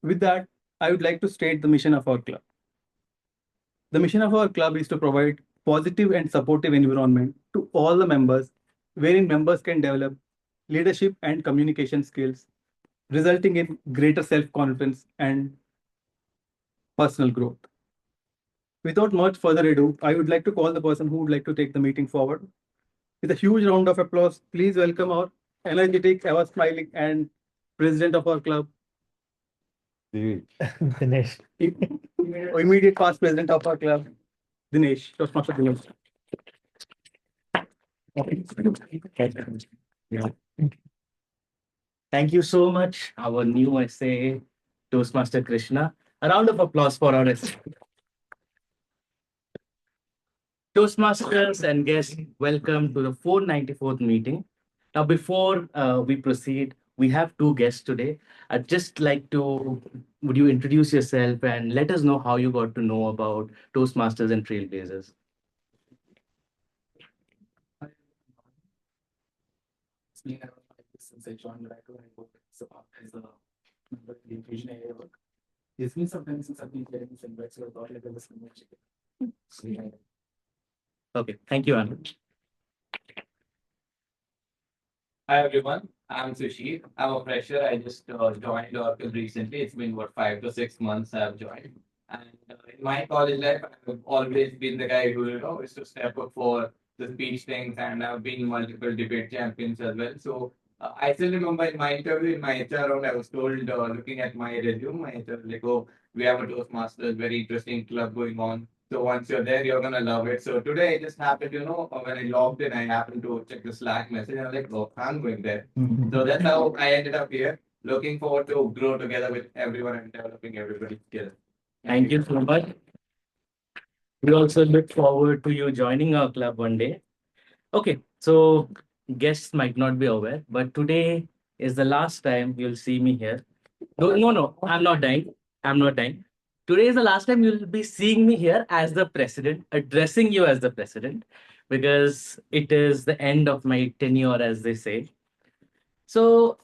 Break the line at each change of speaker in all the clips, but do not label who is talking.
With that, I would like to state the mission of our club. The mission of our club is to provide positive and supportive environment to all the members, wherein members can develop leadership and communication skills, resulting in greater self-confidence and personal growth. Without much further ado, I would like to call the person who would like to take the meeting forward. With a huge round of applause, please welcome our energetic, ever smiling, and president of our club,
Dinesh.
immediate past president of our club, Dinesh, Toastmaster Dinesh.
Yeah. Thank you so much, our new SA Toastmaster Krishna. A round of applause for our Toastmasters and guests. Welcome to the 494th meeting. Now, before we proceed, we have two guests today. I'd just like to, would you introduce yourself and let us know how you got to know about Toastmasters and Trailblazers?
It's been around 5 years since I joined Bangalore and worked as a member in the infusion area work. It's been some time since I've been getting this invite, so I thought like I was going to check it. So, yeah.
Okay, thank you, Anand.
Hi everyone, I'm Sushir. I'm a fresher. I just joined Oracle recently. It's been what 5 to 6 months I've joined. And in my college life, I've always been the guy who is to step up for the speech things, and I've been multiple debate champions as well. So I still remember in my interview, in my HR round, I was told looking at my resume, my HR was like, "Oh, we have a Toastmasters, very interesting club going on. So once you're there, you're gonna love it." So today I just happened, when I logged in, I happened to check the Slack message, and I'm like, "Oh, I'm going there." So that's how I ended up here. Looking forward to grow together with everyone and developing everybody together.
Thank you so much. We also look forward to you joining our club one day. Okay, so guests might not be aware, but today is the last time you'll see me here. No, no, no, I'm not dying. I'm not dying. Today is the last time you'll be seeing me here as the president, addressing you as the president, because it is the end of my tenure, as they say. So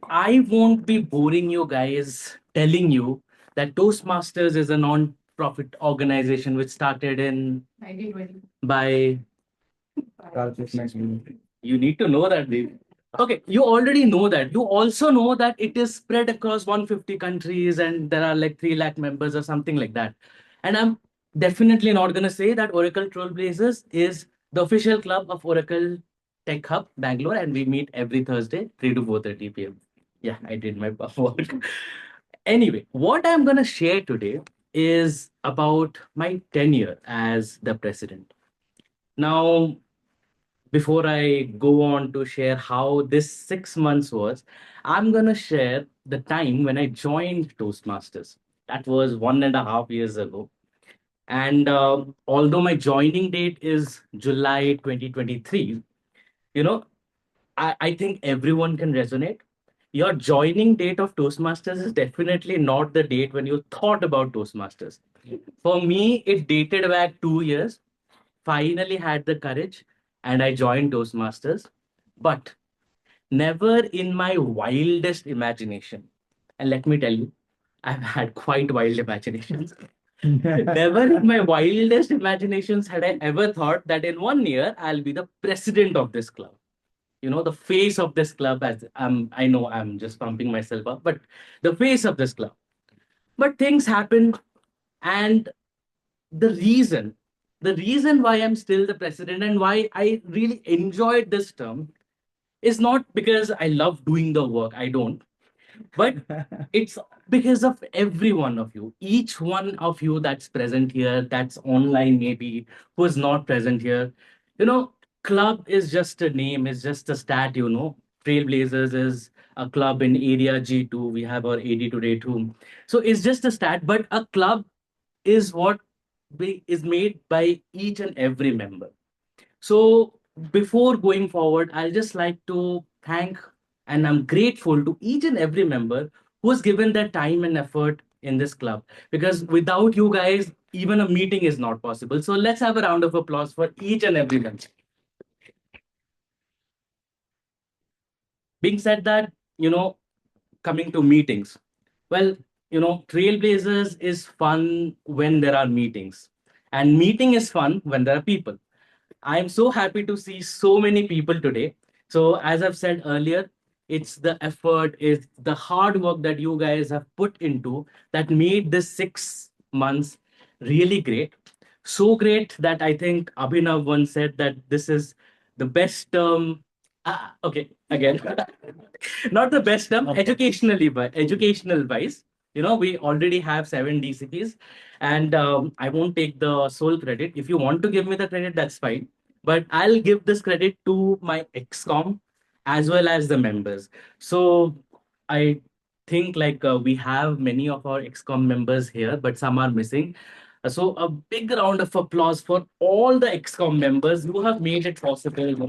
I won't be boring you guys telling you that Toastmasters is a non-profit organization which started in
1920.
by you need to know that, Dev. Okay, you already know that. You also know that it is spread across 150 countries and there are like 3 lakh members or something like that. And I'm definitely not going to say that Oracle Trailblazers is the official club of Oracle Tech Hub, Bangalore, and we meet every Thursday, 3 to 4:30 p.m. Yeah, I did my work. Anyway, what I'm going to share today is about my tenure as the president. Now, before I go on to share how this 6 months was, I'm going to share the time when I joined Toastmasters. That was 1.5 years ago. And although my joining date is July 2023, you know, I think everyone can resonate. Your joining date of Toastmasters is definitely not the date when you thought about Toastmasters. For me, it dated back 2 years. Finally had the courage and I joined Toastmasters, but never in my wildest imagination. And let me tell you, I've had quite wild imaginations. Never in my wildest imaginations had I ever thought that in 1 year I'll be the president of this club. The face of this club. As I know I'm just pumping myself up, but the face of this club. But things happened, and the reason the reason why I'm still the president and why I really enjoyed this term is not because I love doing the work. I don't. But it's because of every one of you, each one of you that's present here, that's online maybe, who's not present here. You know, club is just a name, is just a stat. Trailblazers is a club in area G2. We have our AD today too. So it's just a stat, but a club is what is made by each and every member. So before going forward, I'll just like to thank and I'm grateful to each and every member who's given their time and effort in this club. Because without you guys, even a meeting is not possible. So let's have a round of applause for each and every member. Being said that, coming to meetings. Well, Trailblazers is fun when there are meetings, and meeting is fun when there are people. I'm so happy to see so many people today. So, as I've said earlier, it's the effort, it's the hard work that you guys have put into that made this 6 months really great. So great that I think Abhinav once said that this is the best term. Okay, again, not the best term, educationally, but educational wise. We already have 7 DCPs, and I won't take the sole credit. If you want to give me the credit, that's fine. But I'll give this credit to my XCOM as well as the members. So I think like we have many of our XCOM members here, but some are missing. So a big round of applause for all the XCOM members who have made it possible.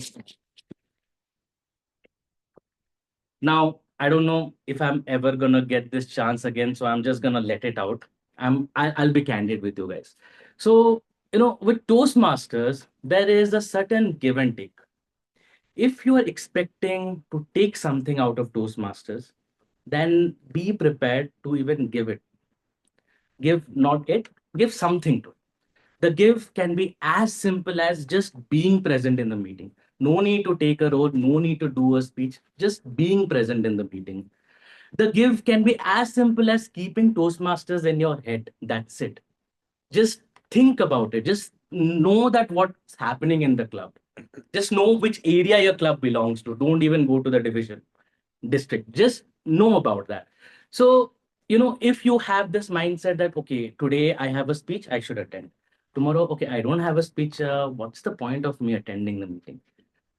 Now, I don't know if I'm ever gonna get this chance again, so I'm just gonna let it out. I'll be candid with you guys. So, with Toastmasters, there is a certain give and take. If you are expecting to take something out of Toastmasters, then be prepared to even give it. Give not it, give something to it. The give can be as simple as just being present in the meeting. No need to take a role, no need to do a speech, just being present in the meeting. The give can be as simple as keeping Toastmasters in your head. That's it. Just think about it. Just know that what's happening in the club. Just know which area your club belongs to. Don't even go to the division, district. Just know about that. So, if you have this mindset that, okay, today I have a speech, I should attend. Tomorrow, okay, I don't have a speech. What's the point of me attending the meeting?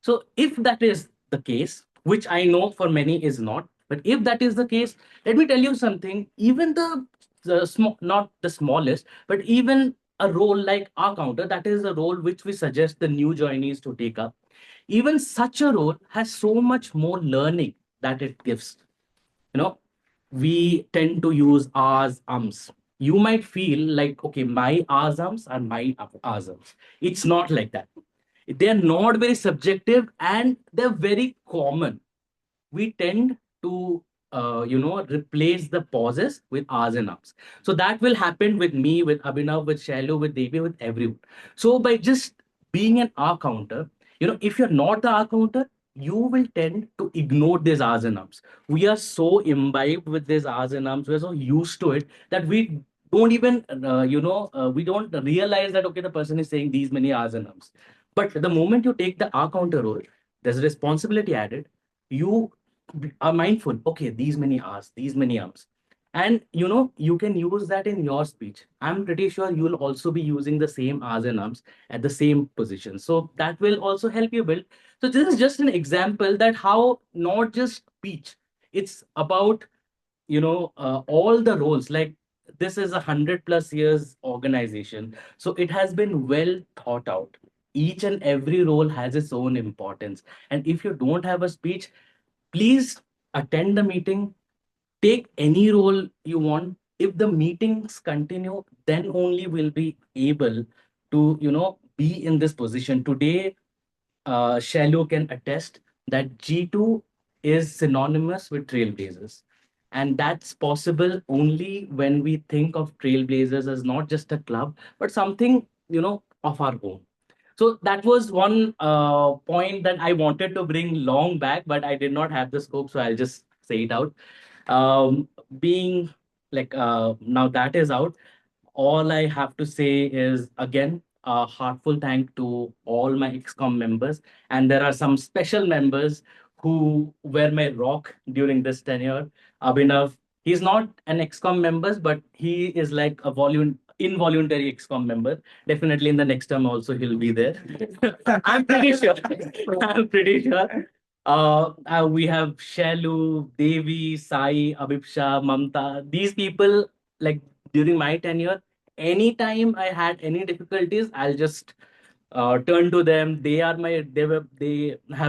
So if that is the case, which I know for many is not, but if that is the case, let me tell you something. Even the small, not the smallest, but even a role like our counter, that is a role which we suggest the new joinees to take up. Even such a role has so much more learning that it gives. You know, we tend to use ours, ums. You might feel like, okay, my ours, ums are my ours, ums. It's not like that. They are not very subjective and they're very common. We tend to replace the pauses with R's and R's. So that will happen with me, with Abhinav, with Shailu, with Devi, with everyone. So by just being an R counter, if you're not the R counter, you will tend to ignore these R's and R's. We are so imbibed with these R's and R's, we're so used to it that we don't even we don't realize that okay, the person is saying these many R's and R's. But the moment you take the R counter role, there's a responsibility added. You are mindful. Okay, these many R's, these many Ums. And you can use that in your speech. I'm pretty sure you'll also be using the same R's and Ums at the same position. So that will also help you build. So this is just an example that how not just speech, it's about all the roles. Like this is 100+ years organization, so it has been well thought out. Each and every role has its own importance, and if you don't have a speech, please attend the meeting, take any role you want. If the meetings continue, then only we'll be able to be in this position today. Shallow can attest that G2 is synonymous with Trailblazers. And that's possible only when we think of Trailblazers as not just a club, but something, of our own. So that was one point that I wanted to bring long back, but I did not have the scope, so I'll just say it out. Being like now that is out, all I have to say is again a heartful thank to all my XCOM members, and there are some special members who were my rock during this tenure. Abhinav, he's not an XCOM member, but he is like a involuntary XCOM member. Definitely in the next term also he'll be there. I'm pretty sure. I'm pretty sure. We have Shalu, Devi, Sai, Abhipsha, Mamta. These people, like during my tenure, anytime I had any difficulties, I'll just turn to them. They have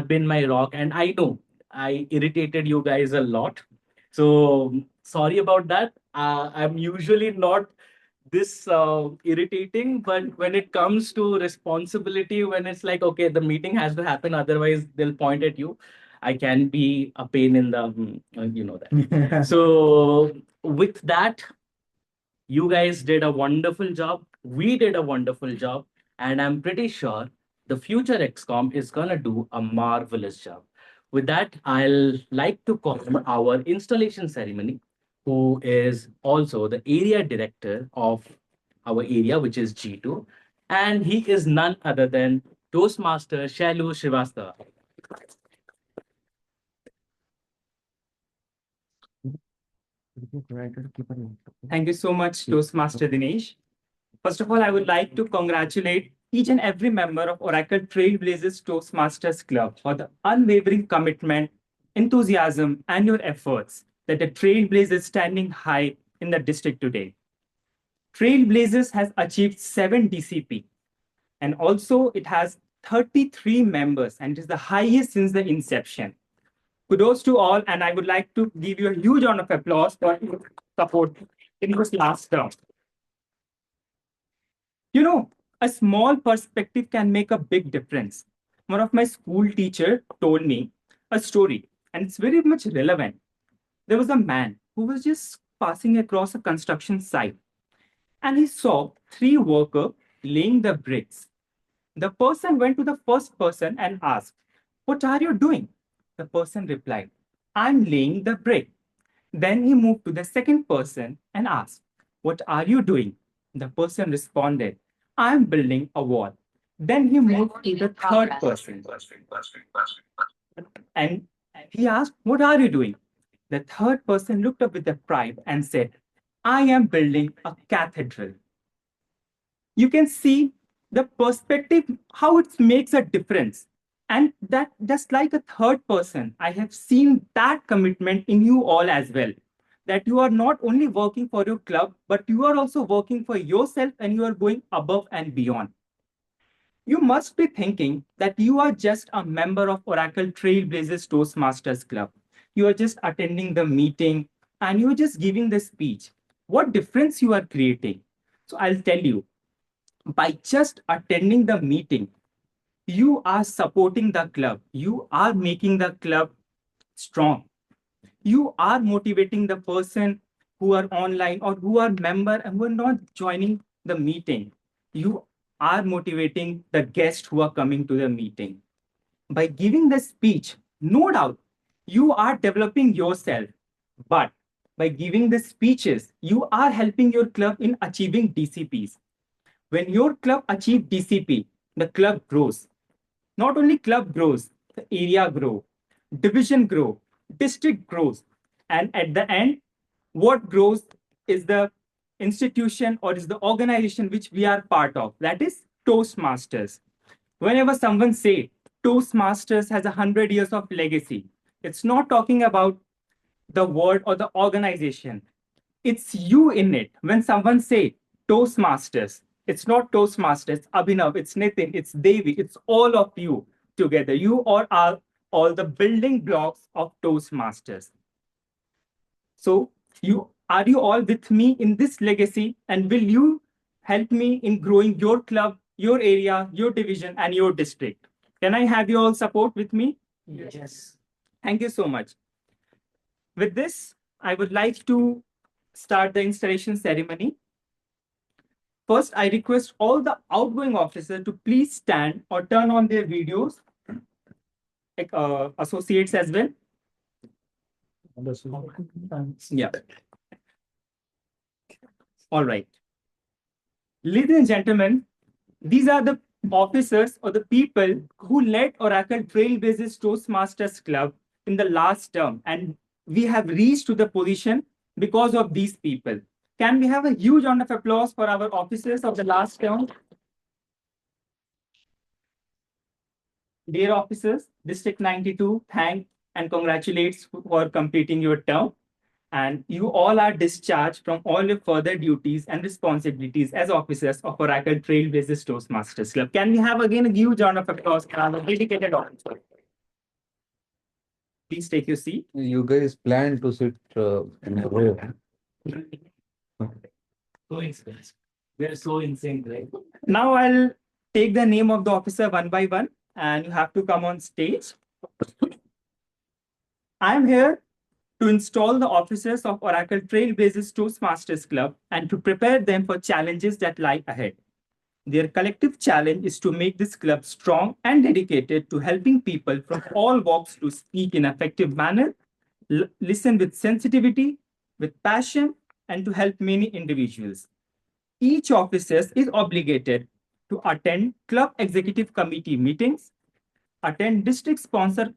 been my rock, and I know I irritated you guys a lot. So sorry about that. I'm usually not this irritating, but when it comes to responsibility, when it's like okay, the meeting has to happen, otherwise they'll point at you. I can be a pain in the, you know that. So with that, you guys did a wonderful job. We did a wonderful job. And I'm pretty sure the future XCOM is going to do a marvelous job. With that, I'll like to call our installation ceremony, who is also the area director of our area, which is G2. And he is none other than Toastmaster Shalu Srivastava.
Thank you so much, Toastmaster Dinesh. First of all, I would like to congratulate each and every member of Oracle Trailblazers Toastmasters Club for the unwavering commitment, enthusiasm, and your efforts that the Trailblazers is standing high in the district today. Trailblazers has achieved 7 DCP, and also it has 33 members, and it is the highest since the inception. Kudos to all, and I would like to give you a huge round of applause for your support in this last term. You know, a small perspective can make a big difference. One of my school teachers told me a story, and it's very much relevant. There was a man who was just passing across a construction site, and he saw 3 workers laying the bricks. The person went to the first person and asked, "What are you doing?" The person replied, "I'm laying the brick." Then he moved to the second person and asked, "What are you doing?" The person responded, "I'm building a wall." Then he moved to the third person and he asked, "What are you doing?" The third person looked up with a pride and said, "I am building a cathedral." You can see the perspective, how it makes a difference. And that just like a third person, I have seen that commitment in you all as well. That you are not only working for your club, but you are also working for yourself and you are going above and beyond. You must be thinking that you are just a member of Oracle Trailblazers Toastmasters Club. You are just attending the meeting and you are just giving the speech. What difference you are creating? So I'll tell you, by just attending the meeting, you are supporting the club. You are making the club strong. You are motivating the person who are online or who are member and who are not joining the meeting. You are motivating the guests who are coming to the meeting. By giving the speech, no doubt, you are developing yourself. But by giving the speeches, you are helping your club in achieving DCPs. When your club achieves DCP, the club grows. Not only club grows, the area grows, division grows, district grows. And at the end, what grows is the institution or is the organization which we are part of. That is Toastmasters. Whenever someone say Toastmasters has 100 years of legacy, it's not talking about the word or the organization. It's you in it. When someone say Toastmasters, it's not Toastmasters, Abhinav, it's Nitin, it's Devi, it's all of you together. You all are all the building blocks of Toastmasters. So are you all with me in this legacy, and will you help me in growing your club, your area, your division, and your district? Can I have you all support with me?
Yes.
Thank you so much. With this, I would like to start the installation ceremony. First, I request all the outgoing officers to please stand or turn on their videos, like associates as well. Yeah. All right. Ladies and gentlemen, these are the officers or the people who led Oracle Trailblazers Toastmasters Club in the last term. And we have reached to the position because of these people. Can we have a huge round of applause for our officers of the last term? Dear officers, District 92, thank and congratulates for completing your term. And you all are discharged from all your further duties and responsibilities as officers of Oracle Trailblazers Toastmasters Club. Can we have again a huge round of applause for our dedicated officers? Please take your seat.
You guys plan to sit in a row.
Coincidence. We're so insane, right?
Now I'll take the name of the officer one by one, and you have to come on stage. I'm here to install the officers of Oracle Trailblazers Toastmasters Club and to prepare them for challenges that lie ahead. Their collective challenge is to make this club strong and dedicated to helping people from all walks to speak in an effective manner, listen with sensitivity, with passion, and to help many individuals. Each officer is obligated to attend club executive committee meetings, attend district sponsor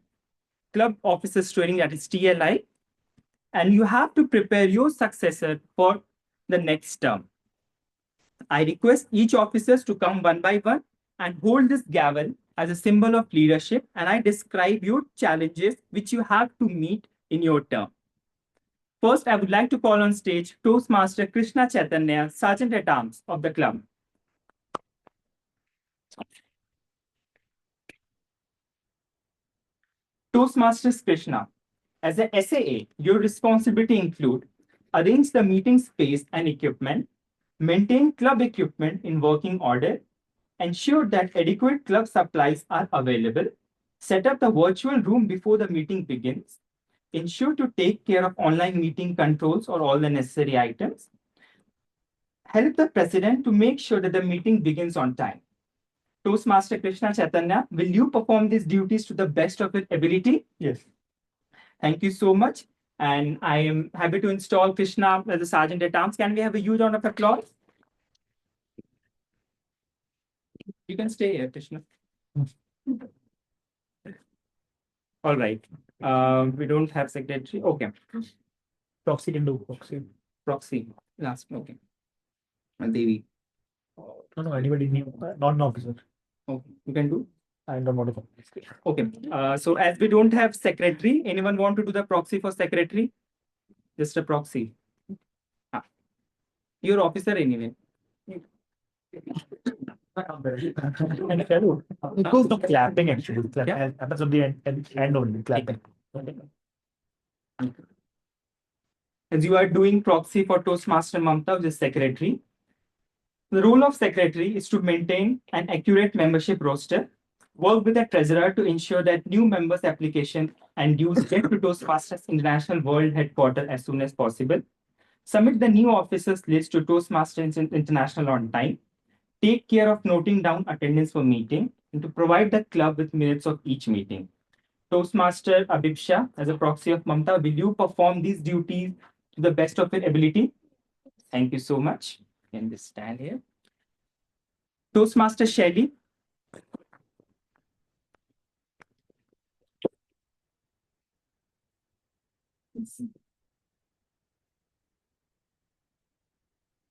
club officers training, that is TLI, and you have to prepare your successor for the next term. I request each officer to come one by one and hold this gavel as a symbol of leadership, and I describe your challenges which you have to meet in your term. First, I would like to call on stage Toastmaster Krishna Chaitanya, Sergeant at Arms of the club. Toastmasters Krishna, as a SAA, your responsibility include arrange the meeting space and equipment, maintain club equipment in working order, ensure that adequate club supplies are available, set up the virtual room before the meeting begins, ensure to take care of online meeting controls or all the necessary items, help the president to make sure that the meeting begins on time. Toastmaster Krishna Chaitanya, will you perform these duties to the best of your ability?
Yes.
Thank you so much. And I am happy to install Krishna as a Sergeant at Arms. Can we have a huge round of applause? You can stay here, Krishna. All right. We don't have secretary. Okay.
Proxy can do proxy.
Proxy. Last. Okay. And Devi.
No, anybody new, not an officer.
Okay. You can do.
And I'm not a officer.
Okay. So as we don't have secretary, anyone want to do the proxy for secretary? Just a proxy. You're officer anyway.
And fellow, it goes to clapping actually.
Yeah.
Happens at the end only, clapping.
As you are doing proxy for Toastmaster Mamta, which is secretary. The role of secretary is to maintain an accurate membership roster, work with the treasurer to ensure that new members' application and dues get to Toastmasters International World Headquarters as soon as possible, submit the new officers list to Toastmasters International on time, take care of noting down attendance for meeting, and to provide the club with minutes of each meeting. Toastmaster Abhipsha, as a proxy of Mamta, will you perform these duties to the best of your ability? Thank you so much. You can just stand here. Toastmaster Shelly.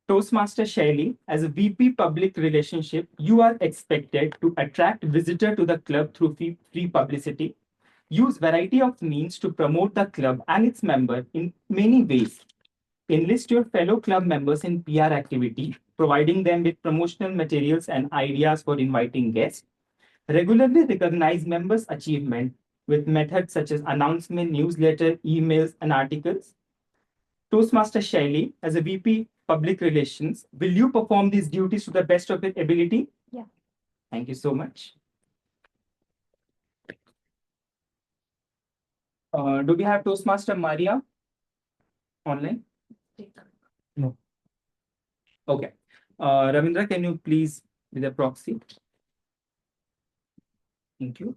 Toastmaster Shaili, as a VP Public Relationship, you are expected to attract visitors to the club through free publicity, use variety of means to promote the club and its members in many ways, enlist your fellow club members in PR activity, providing them with promotional materials and ideas for inviting guests, regularly recognize members' achievement with methods such as announcement, newsletter, emails, and articles. Toastmaster Shaili, as a VP Public Relations, will you perform these duties to the best of your ability?
Yeah.
Thank you so much. Do we have Toastmaster Maria online?
No.
Okay. Ravindra, can you please be the proxy? Thank you.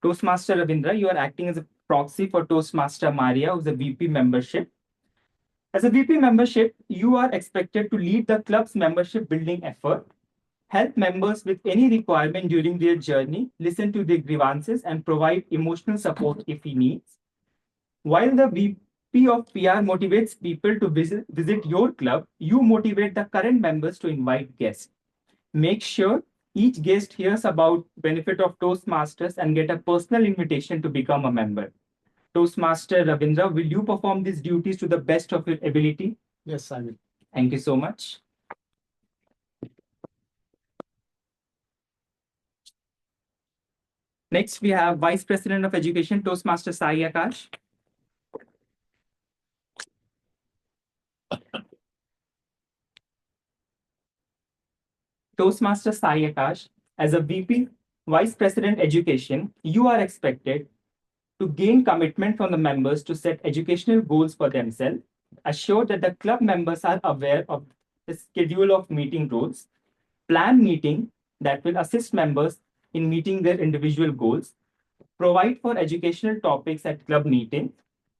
Toastmaster Ravindra, you are acting as a proxy for Toastmaster Maria, who's a VP membership. As a VP membership, you are expected to lead the club's membership building effort, help members with any requirement during their journey, listen to their grievances, and provide emotional support if he needs. While the VP of PR motivates people to visit your club, you motivate the current members to invite guests. Make sure each guest hears about benefit of Toastmasters and get a personal invitation to become a member. Toastmaster Ravindra, will you perform these duties to the best of your ability?
Yes, I will.
Thank you so much. Next, we have Vice President of Education, Toastmaster Sai Akash. Toastmaster Sai Akash, as a VP, Vice President Education, you are expected to gain commitment from the members to set educational goals for themselves, assure that the club members are aware of the schedule of meeting rules, plan meeting that will assist members in meeting their individual goals, provide for educational topics at club meetings,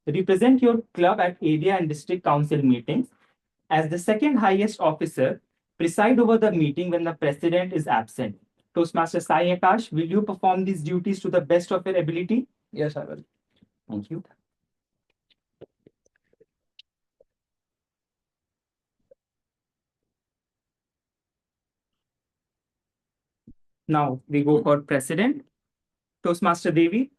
represent your club at area and district council meetings. As the second highest officer, preside over the meeting when the president is absent. Toastmaster Sai Akash, will you perform these duties to the best of your ability?
Yes, I will.
Thank you. Now we go for president. Toastmaster Devi.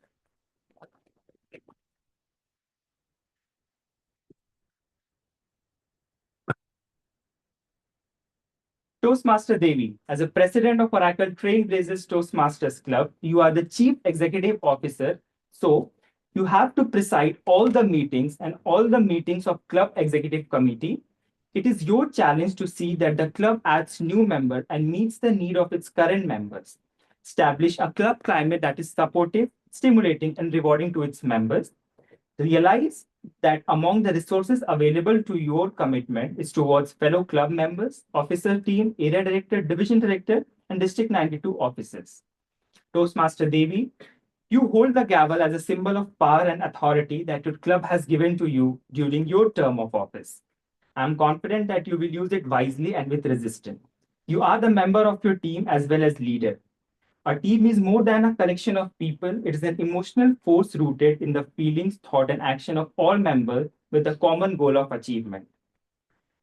Toastmaster Devi, as a president of Oracle Trailblazers Toastmasters Club, you are the chief executive officer. So you have to preside all the meetings and all the meetings of club executive committee. It is your challenge to see that the club adds new members and meets the need of its current members. Establish a club climate that is supportive, stimulating, and rewarding to its members. Realize that among the resources available to your commitment is towards fellow club members, officer team, area director, division director, and district 92 officers. Toastmaster Devi, you hold the gavel as a symbol of power and authority that your club has given to you during your term of office. I am confident that you will use it wisely and with resistance. You are the member of your team as well as leader. A team is more than a collection of people. It is an emotional force rooted in the feelings, thought, and action of all members with the common goal of achievement.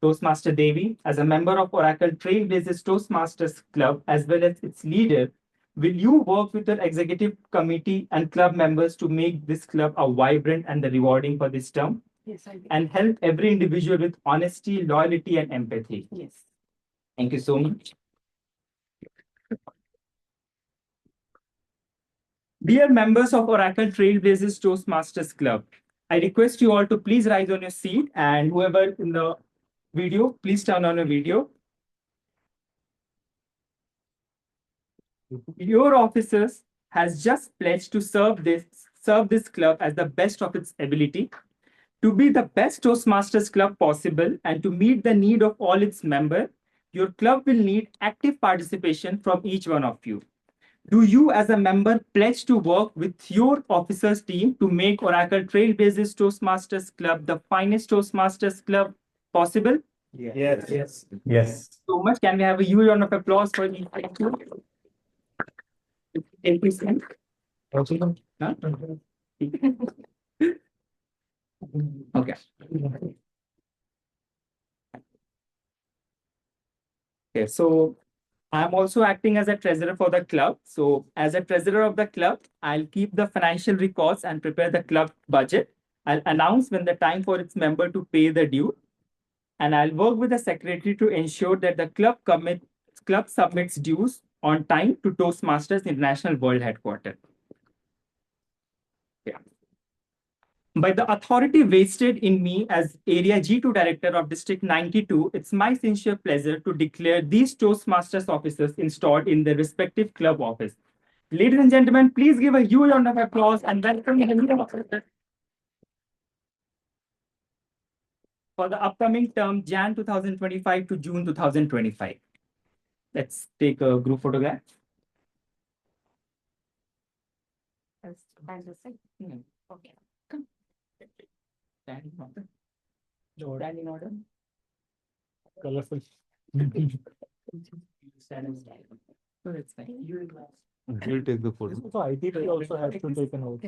Toastmaster Devi, as a member of Oracle Trailblazers Toastmasters Club as well as its leader, will you work with the executive committee and club members to make this club a vibrant and rewarding for this term?
Yes, I will.
And help every individual with honesty, loyalty, and empathy?
Yes.
Thank you so much. Dear members of Oracle Trailblazers Toastmasters Club, I request you all to please rise on your seat, and whoever in the video, please turn on your video. Your officers has just pledged to serve this club as the best of its ability, to be the best Toastmasters Club possible, and to meet the need of all its members. Your club will need active participation from each one of you. Do you, as a member, pledge to work with your officers team to make Oracle Trailblazers Toastmasters Club the finest Toastmasters Club possible?
Yes.
Yes.
Yes.
So much. Can we have a huge round of applause for each of you? 10%. Huh? Okay. Okay, so I'm also acting as a treasurer for the club. So as a treasurer of the club, I'll keep the financial records and prepare the club budget. I'll announce when the time for its member to pay the due. And I'll work with the secretary to ensure that the club submits dues on time to Toastmasters International World Headquarters. Yeah. By the authority vested in me as Area G2 Director of District 92, it's my sincere pleasure to declare these Toastmasters officers installed in their respective club office. Ladies and gentlemen, please give a huge round of applause and welcome the new officers for the upcoming term, Jan 2025 to June 2025. Let's take a group photograph.
Stand aside. Okay. Come.
Stand in order. Stand in order.
Colorful.
Stand in style. So that's fine.
We'll take the photo.
So IT also has to take a note.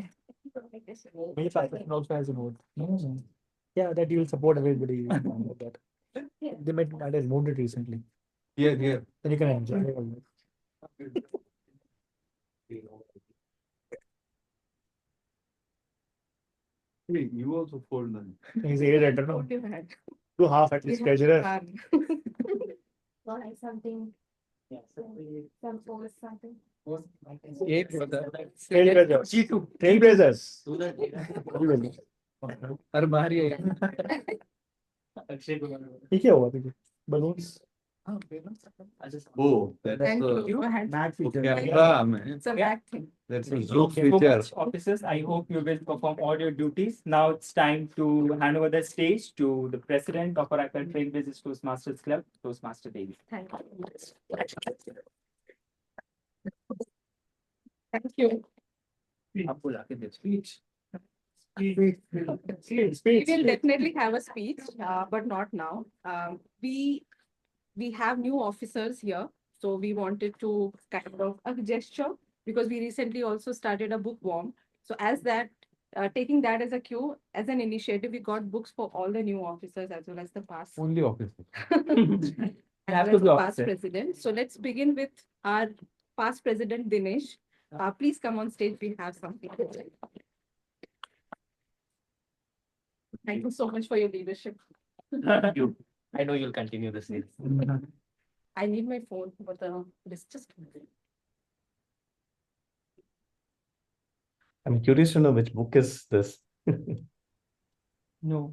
Like this.
Maybe faculty also has a note. Yeah, that you will support everybody. Like that. They might not have moved it recently.
Here, here.
Then you can enjoy all that.
Hey, you also fold them.
He's a editor, no?
What you had?
Do half at least treasurer.
Or like something, some post something.
Trailblazers.
G2.
Trailblazers.
हर बार ये
ये क्या हुआ तुझे? Balloons.
Oh, that's
Thank
a
you.
Math feature.
camera, man.
It's a
Yeah.
bad thing.
That's a
Thank
zoom
you so
feature.
much, officers. I hope you will perform all your duties. Now it's time to hand over the stage to the president of our Trailblazers Toastmasters Club, Toastmaster David.
Thank you. Thank you.
Speech.
We will definitely have a speech, but not now. We have new officers here, so we wanted to kind of a gesture because we recently also started a bookworm. So as that, taking that as a cue, as an initiative, we got books for all the new officers as well as the past.
Only office.
As
have
well
to
as
be
the past
officer.
president. So let's begin with our past president Dinesh. Please come on stage. We have something. Thank you so much for your leadership.
You. I know you'll continue the same.
I need my phone, but this just.
I'm curious to know which book is this.
No.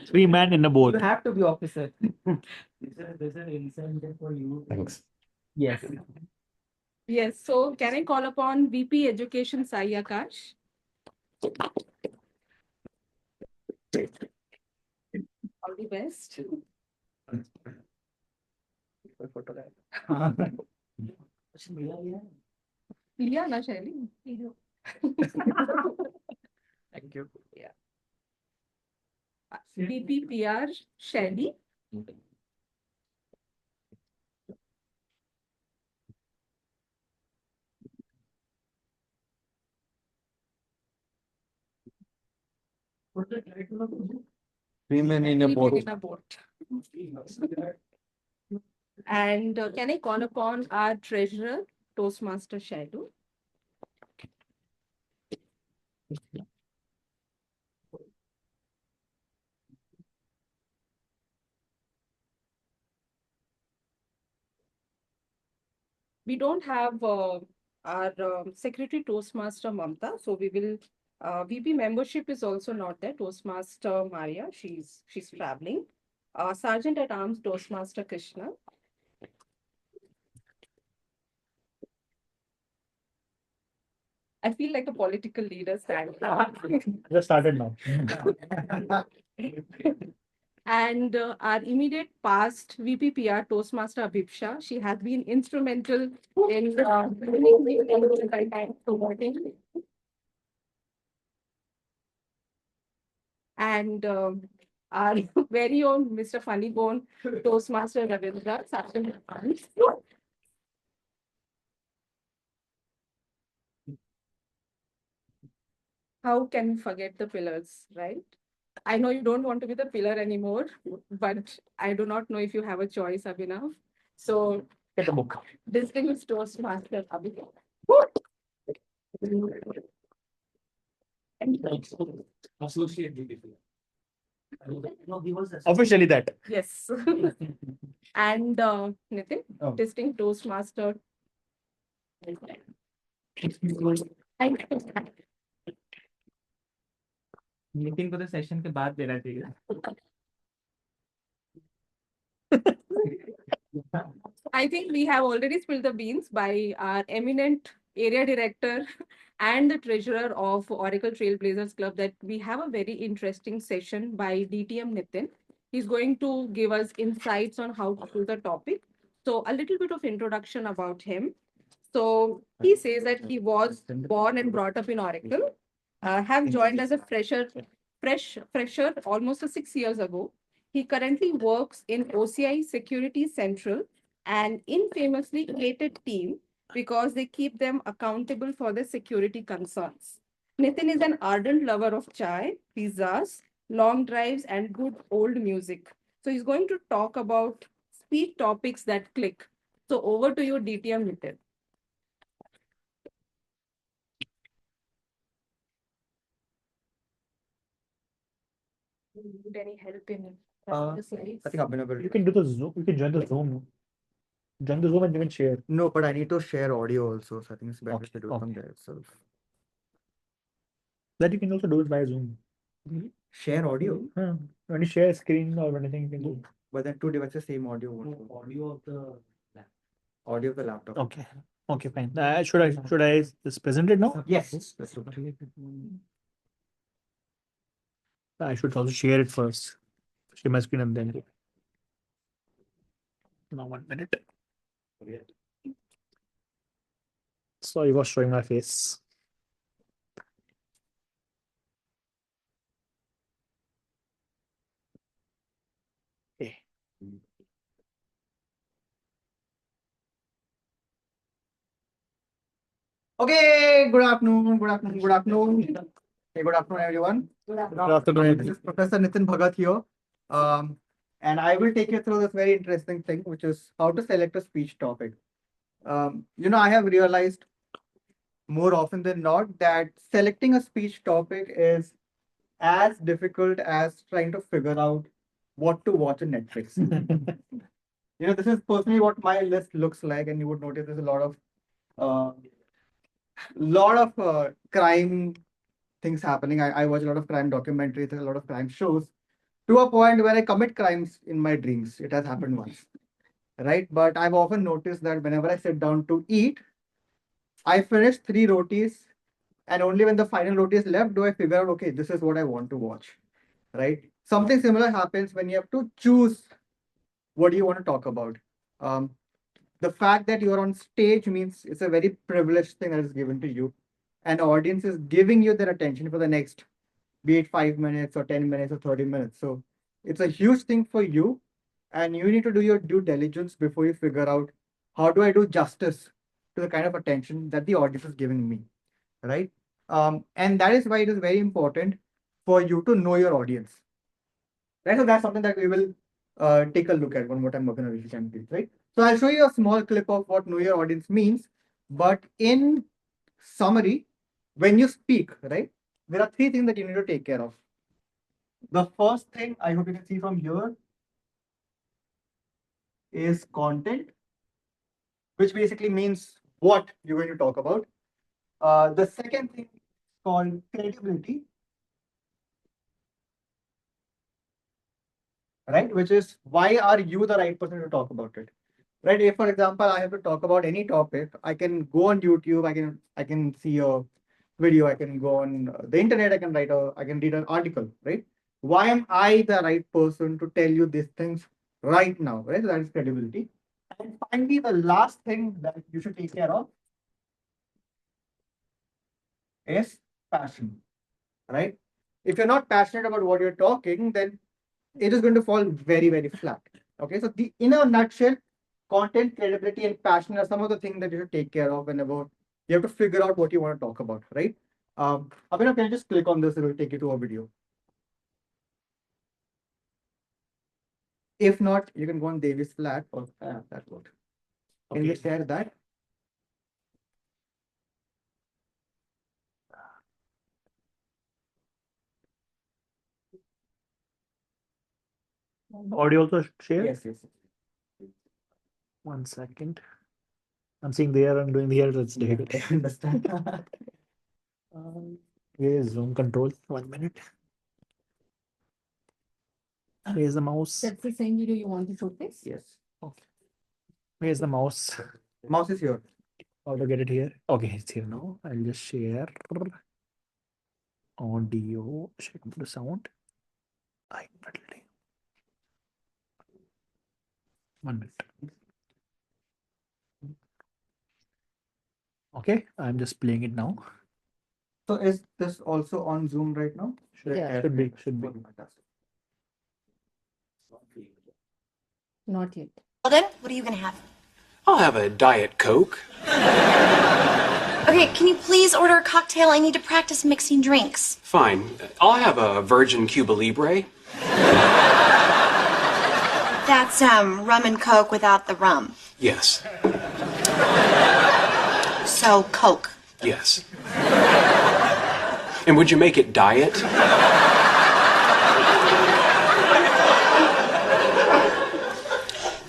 3 men in a
You
boat.
have to be officer.
There's an incentive for you.
Thanks.
Yes.
Yes, so can I call upon VP Education Sai Akash? All the best. लिया ना शैली?
Thank you.
VP PR Shelly.
Three men in a
Three men
boat.
in a boat. And can I call upon our treasurer, Toastmaster Shaidu? We don't have our secretary Toastmaster Mamta, so we will. VP membership is also not there. Toastmaster Maria, she's traveling. Sergeant at Arms Toastmaster Krishna. I feel like a political leader standing.
Just started now.
And our immediate past VPPR Toastmaster Abhipsha, she has been instrumental in promoting. And our very own Mr. Funny Bone Toastmaster Ravindra, Sergeant. How can we forget the pillars, right? I know you don't want to be the pillar anymore, but I do not know if you have a choice, Abhinav. So,
Get the book.
distinguished Toastmaster Abhinav.
Associate DPP.
Officially that.
Yes. And Nitin,
Oh.
distinct Toastmaster. Thank you.
Meeting को तो session के बाद देना चाहिए.
I think we have already spilled the beans by our eminent area director and the treasurer of Oracle Trailblazers Club that we have a very interesting session by DTM Nitin. He's going to give us insights on how to do the topic. So a little bit of introduction about him. So he says that he was born and brought up in Oracle, have joined as a fresher almost 6 years ago. He currently works in OCI Security Central, an infamously hated team because they keep them accountable for their security concerns. Nitin is an ardent lover of chai, pizzas, long drives, and good old music. So he's going to talk about speed topics that click. So over to you, DTM Nitin. Need any help in
Uh,
the slides?
I think Abhinav you can do the Zoom. You can join the Zoom. Join the Zoom and you can share.
No, but I need to share audio also, so I think it's better
Okay,
to do it from there itself.
That you can also do it via Zoom.
Share audio?
When you share a screen or anything, you can do.
But then two devices, same audio. won't work.
Audio of the
Audio of the laptop.
Okay. Okay, fine. Should I just present it now?
Yes. Let's do that.
I should also share it first. Share my screen and then. Now 1 minute. Sorry, was showing my face. Okay.
Okay, good afternoon, good afternoon, good afternoon. Hey, good afternoon, everyone.
Good afternoon.
This is Professor Nitin Bhagat here. And I will take you through this very interesting thing, which is how to select a speech topic. I have realized more often than not that selecting a speech topic is as difficult as trying to figure out what to watch on Netflix. This is personally what my list looks like, and you would notice there's a lot of crime things happening. I watch a lot of crime documentaries and a lot of crime shows to a point where I commit crimes in my dreams. It has happened once, right? But I've often noticed that whenever I sit down to eat, I finish 3 rotis, and only when the final roti is left do I figure out, okay, this is what I want to watch, right? Something similar happens when you have to choose what do you want to talk about. The fact that you're on stage means it's a very privileged thing that is given to you. An audience is giving you their attention for the next, be it 5 minutes or 10 minutes or 30 minutes. So it's a huge thing for you, and you need to do your due diligence before you figure out how do I do justice to the kind of attention that the audience is giving me, right? And that is why it is very important for you to know your audience, right? So that's something that we will take a look at one more time working on campaigns, right? So I'll show you a small clip of what know your audience means. But in summary, when you speak, right, there are 3 things that you need to take care of. The first thing I hope you can see from here is content, which basically means what you're going to talk about. The second thing is called credibility, right, which is why are you the right person to talk about it, right? If, for example, I have to talk about any topic, I can go on YouTube, I can see a video, I can go on the internet, I can read an article, right? Why am I the right person to tell you these things right now, right? So that is credibility. And finally, the last thing that you should take care of is passion, right? If you're not passionate about what you're talking, then it is going to fall very, very flat. Okay, so in a nutshell, content, credibility, and passion are some of the things that you should take care of whenever you have to figure out what you want to talk about, right? Abhinav, can you just click on this? It will take you to a video. If not, you can go on Davis Flat or that worked. Can you share that?
Audio also share?
Yes.
1 second. I'm seeing there, I'm doing here. Let's do it.
I understand.
Where's zoom control? 1 minute. Where's the mouse?
That's the same video you want to showcase?
Yes.
Okay. Where's the mouse?
Mouse is here.
How to get it here? Okay, it's here now. I'll just share audio, check the sound. I'm editing. 1 minute. Okay, I'm just playing it now.
So is this also on Zoom right now?
Yeah.
Should be.
Fantastic.
Not yet.
Well then, what are you gonna have?
I'll have a Diet Coke.
Okay, can you please order a cocktail? I need to practice mixing drinks.
Fine. I'll have a Virgin Cuba Libre.
That's rum and coke without the rum.
Yes.
So Coke.
Yes. And would you make it diet?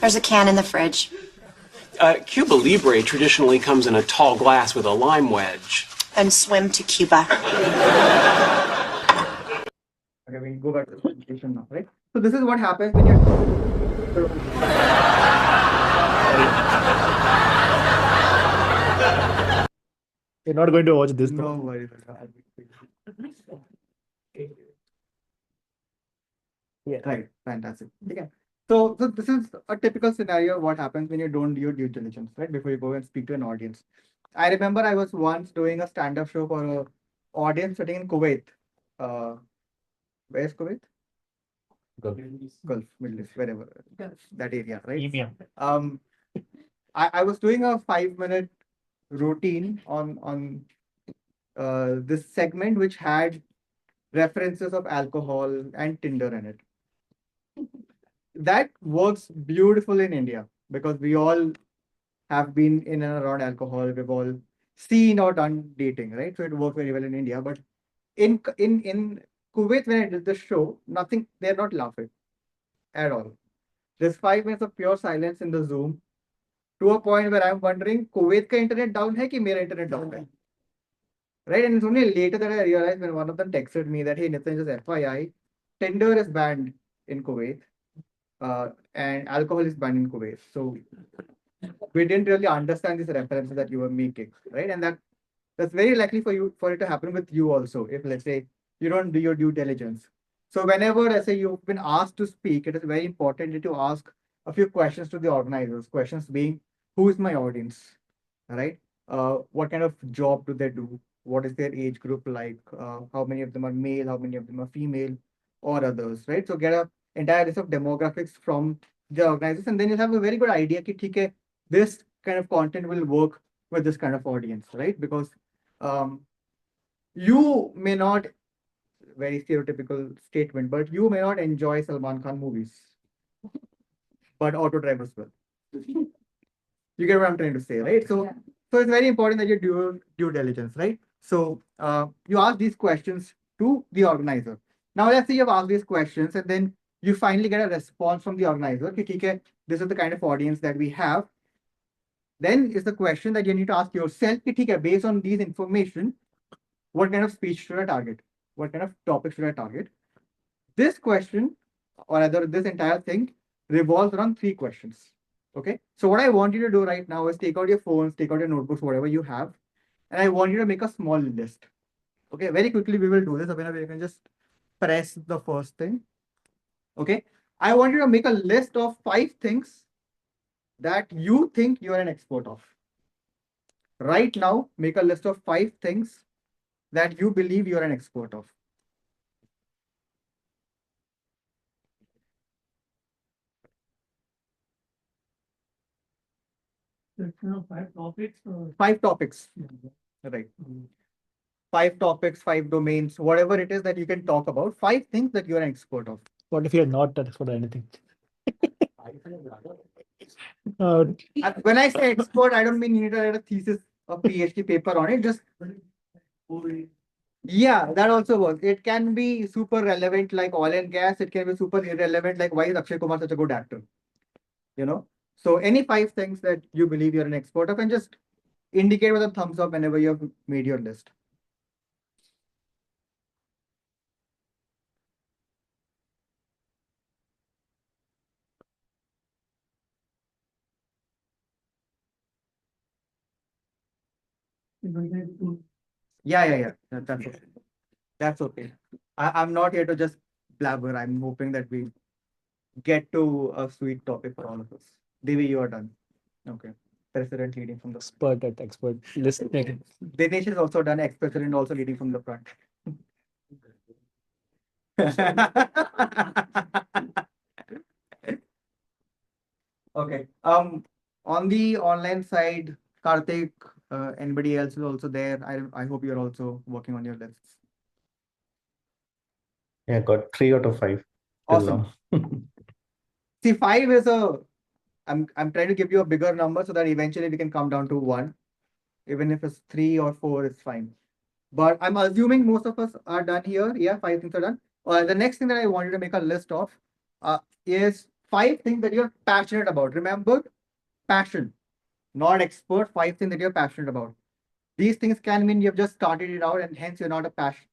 There's a can in the fridge.
Cuba Libre traditionally comes in a tall glass with a lime wedge.
And swim to Cuba.
Okay, we'll go back to the presentation now, right? So this is what happens when you're
You're not going to watch this.
No
though.
worries.
Yeah.
Right. Fantastic. Okay. So this is a typical scenario of what happens when you don't do your due diligence, right? Before you go and speak to an audience. I remember I was once doing a stand-up show for a audience sitting in Kuwait. Where's Kuwait? Gulf, Middle East, wherever. That area, right?
EMEA.
I was doing a 5-minute routine on this segment which had references of alcohol and Tinder in it. That works beautiful in India because we all have been in and around alcohol. We've all seen or done dating, right? So it worked very well in India. But in Kuwait, when I did the show, nothing. They're not laughing at all. There's 5 minutes of pure silence in the Zoom, to a point where I'm wondering, Kuwait ka internet down hai ki mera internet down hai? Right? And it's only later that I realized when one of them texted me that, hey, Nitin, just FYI, Tinder is banned in Kuwait, and alcohol is banned in Kuwait. So we didn't really understand these references that you were making, right? And that's very likely for it to happen with you also, if let's say you don't do your due diligence. So whenever, let's say, you've been asked to speak, it is very important to ask a few questions to the organizers. Questions being, who is my audience, right? What kind of job do they do? What is their age group like? How many of them are male? How many of them are female, or others, right? So get a entire list of demographics from the organizers, and then you'll have a very good idea ki, theek hai, this kind of content will work with this kind of audience, right? Because you may not, very stereotypical statement, but you may not enjoy Salman Khan movies, but auto drivers will. You get what I'm trying to say, right? So, so it's very important that you do due diligence, right? So you ask these questions to the organizer. Now, let's say you've asked these questions and then you finally get a response from the organizer. Okay, okay, this is the kind of audience that we have. Then is the question that you need to ask yourself, okay, based on these information, what kind of speech should I target? What kind of topic should I target? This question, or rather this entire thing, revolves around 3 questions. Okay. So what I want you to do right now is take out your phones, take out your notebooks, whatever you have, and I want you to make a small list. Okay. Very quickly, we will do this. Abhinav, you can just press the first thing. Okay. I want you to make a list of 5 things that you think you are an expert of. Right now, make a list of 5 things that you believe you are an expert of.
Five topics.
5 topics. Right. 5 topics, 5 domains, whatever it is that you can talk about. 5 things that you're an expert of.
What if you're not an expert at anything?
And when I say expert, I don't mean you need to write a thesis, a PhD paper on it. Just yeah, that also works. It can be super relevant like oil and gas. It can be super irrelevant like why is Akshay Kumar such a good actor? You know. So any 5 things that you believe you're an expert of, and just indicate with a thumbs up whenever you have made your list. Yeah. That's okay. That's okay. I'm not here to just blabber. I'm hoping that we get to a sweet topic for all of us. Devi, you are done. Okay. President leading from the
Expert listening.
Dinesh is also done. Ex-president also leading from the front. Okay. On the online side, Karthik, anybody else is also there? I hope you're also working on your lists.
Yeah, got 3 out of 5. till
Awesome.
now.
See, 5 is I'm trying to give you a bigger number so that eventually we can come down to 1. Even if it's 3 or 4, it's fine. But I'm assuming most of us are done here. Yeah, 5 things are done. The next thing that I want you to make a list of is 5 things that you're passionate about. Remember, passion, not expert. 5 things that you're passionate about. These things can mean you've just started it out and hence you're not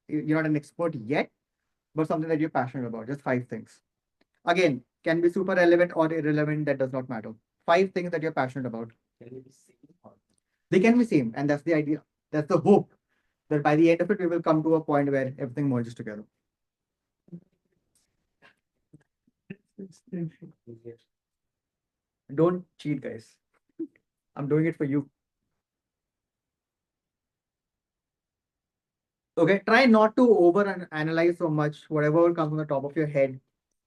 an expert yet, but something that you're passionate about. Just 5 things. Again, can be super relevant or irrelevant, that does not matter. 5 things that you're passionate about. They can be same, and that's the idea. That's the hope that by the end of it, we will come to a point where everything merges together. Don't cheat, guys. I'm doing it for you. Okay, try not to over analyze so much. Whatever comes on the top of your head,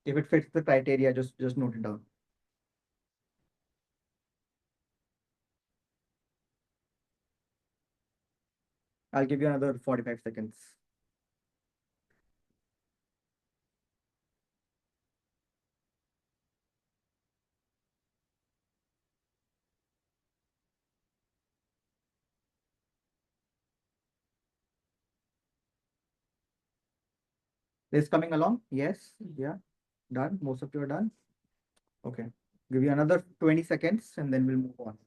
if it fits the criteria, just note it down. I'll give you another 45 seconds. This coming along? Yes. Yeah. Done. Most of you are done. Okay. Give you another 20 seconds and then we'll move on.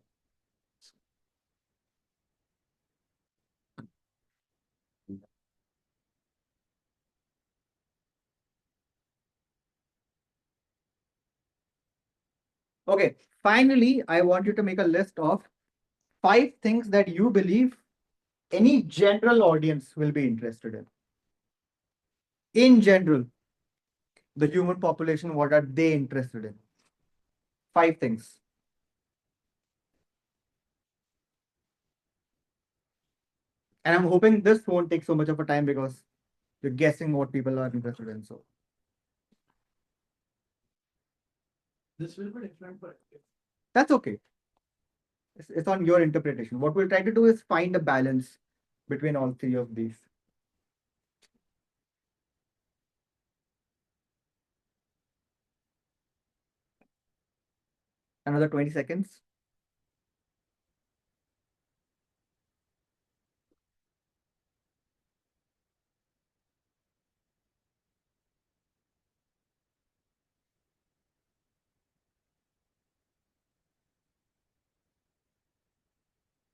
Okay. Finally, I want you to make a list of 5 things that you believe any general audience will be interested in. In general, the human population, what are they interested in? 5 things. And I'm hoping this won't take so much of a time because you're guessing what people are interested in. So
This will be different for
that's okay. It's on your interpretation. What we'll try to do is find a balance between all 3 of these. Another 20 seconds.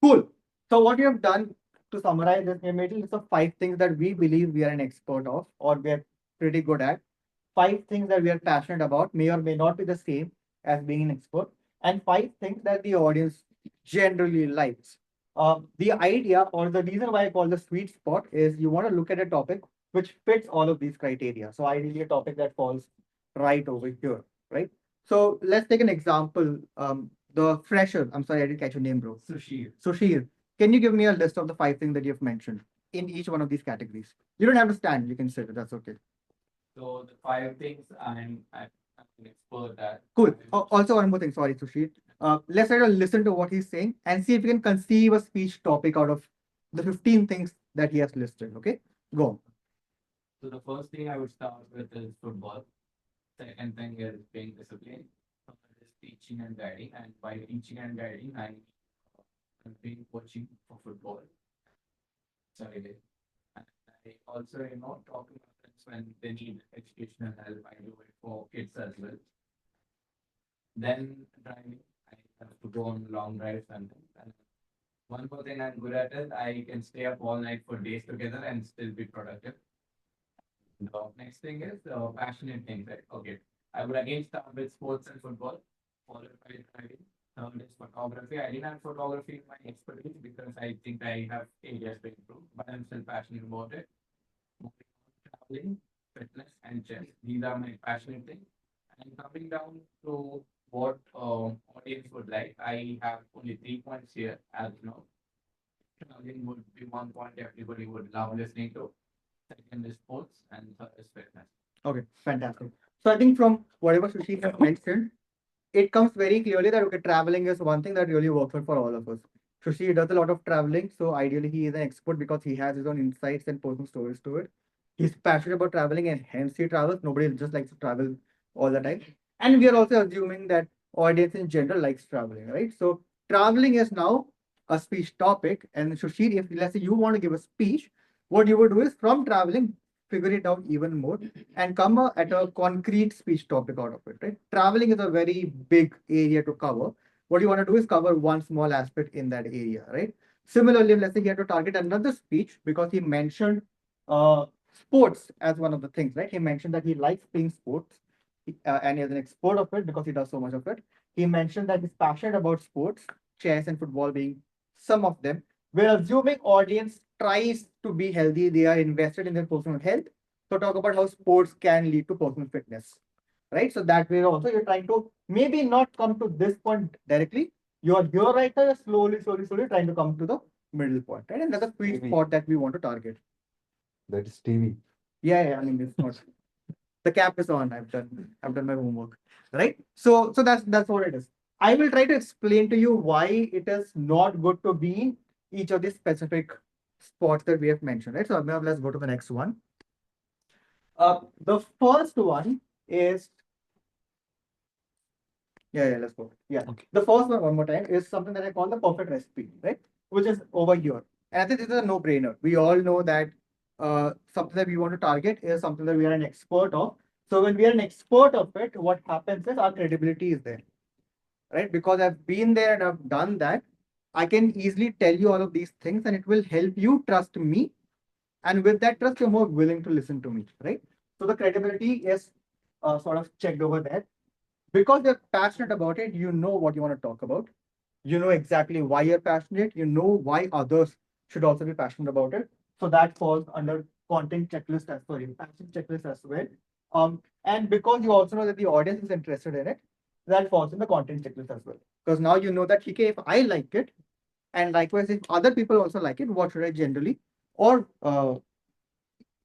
Cool. So what we have done to summarize this, we made a list of 5 things that we believe we are an expert of or we are pretty good at. 5 things that we are passionate about may or may not be the same as being an expert, and 5 things that the audience generally likes. The idea or the reason why I call the sweet spot is you want to look at a topic which fits all of these criteria. So ideally a topic that falls right over here, right? So let's take an example. The fresher, I'm sorry, I didn't catch your name, bro. Sushir, can you give me a list of the 5 things that you've mentioned in each one of these categories? You don't have to stand, you can sit, that's okay.
So the 5 things I'm an expert at.
Cool. Also, one more thing. Sorry, Sushit. Let's try to listen to what he's saying and see if we can conceive a speech topic out of the 15 things that he has listed. Okay, go on.
So the first thing I would start with is football. Second thing is being disciplined. Third is teaching and guiding. And by teaching and guiding, I'm being coaching for football. Sorry. And I also, talk to my friends when they need educational help. I do it for kids as well. Then driving, I have to go on long drives and things. And one more thing I'm good at is I can stay up all night for days together and still be productive. The next thing is passionate things, right? Okay. I would again start with sports and football, followed by driving. Third is photography. I didn't have photography in my expertise because I think I have areas to improve, but I'm still passionate about it. Moving on, traveling, fitness, and chess. These are my passionate things. And coming down to what audience would like, I have only 3 points here, as you know. Traveling would be 1 point everybody would love listening to. Second is sports, and third is fitness.
Okay, fantastic. So I think from whatever Sushi has mentioned, it comes very clearly that okay, traveling is one thing that really works out for all of us. Sushi does a lot of traveling, so ideally he is an expert because he has his own insights and personal stories to it. He's passionate about traveling and hence he travels. Nobody just likes to travel all the time. And we are also assuming that audience in general likes traveling, right? So traveling is now a speech topic. And Sushi, if let's say you want to give a speech, what you would do is from traveling, figure it out even more and come at a concrete speech topic out of it, right? Traveling is a very big area to cover. What you want to do is cover one small aspect in that area, right? Similarly, let's say he had to target another speech because he mentioned sports as one of the things, right? He mentioned that he likes playing sports. and is an expert of it because he does so much of it. He mentioned that he's passionate about sports, chess and football being some of them. We're assuming audience tries to be healthy, they are invested in their personal health. So talk about how sports can lead to personal fitness, right? So that way also you're trying to maybe not come to this point directly. You're here right now, you're slowly trying to come to the middle point, right? And that's a sweet spot that we want to target.
That is TV.
Yeah, I mean it's not. The cap is on. I've done my homework, right? So that's what it is. I will try to explain to you why it is not good to be in each of these specific spots that we have mentioned, right? So now let's go to the next one. The first one is let's go. Yeah.
Okay.
The first one more time, is something that I call the perfect recipe, right? Which is over here. And I think this is a no-brainer. We all know that something that we want to target is something that we are an expert of. So when we are an expert of it, what happens is our credibility is there, right? Because I've been there and I've done that. I can easily tell you all of these things and it will help you trust me. And with that trust, you're more willing to listen to me, right? So the credibility is sort of checked over there. Because you're passionate about it, you know what you want to talk about. You know exactly why you're passionate. You know why others should also be passionate about it. So that falls under content checklist as well, passion checklist as well. And because you also know that the audience is interested in it, that falls in the content checklist as well. Because now you know that, okay, if I like it, and likewise, if other people also like it, what should I generally or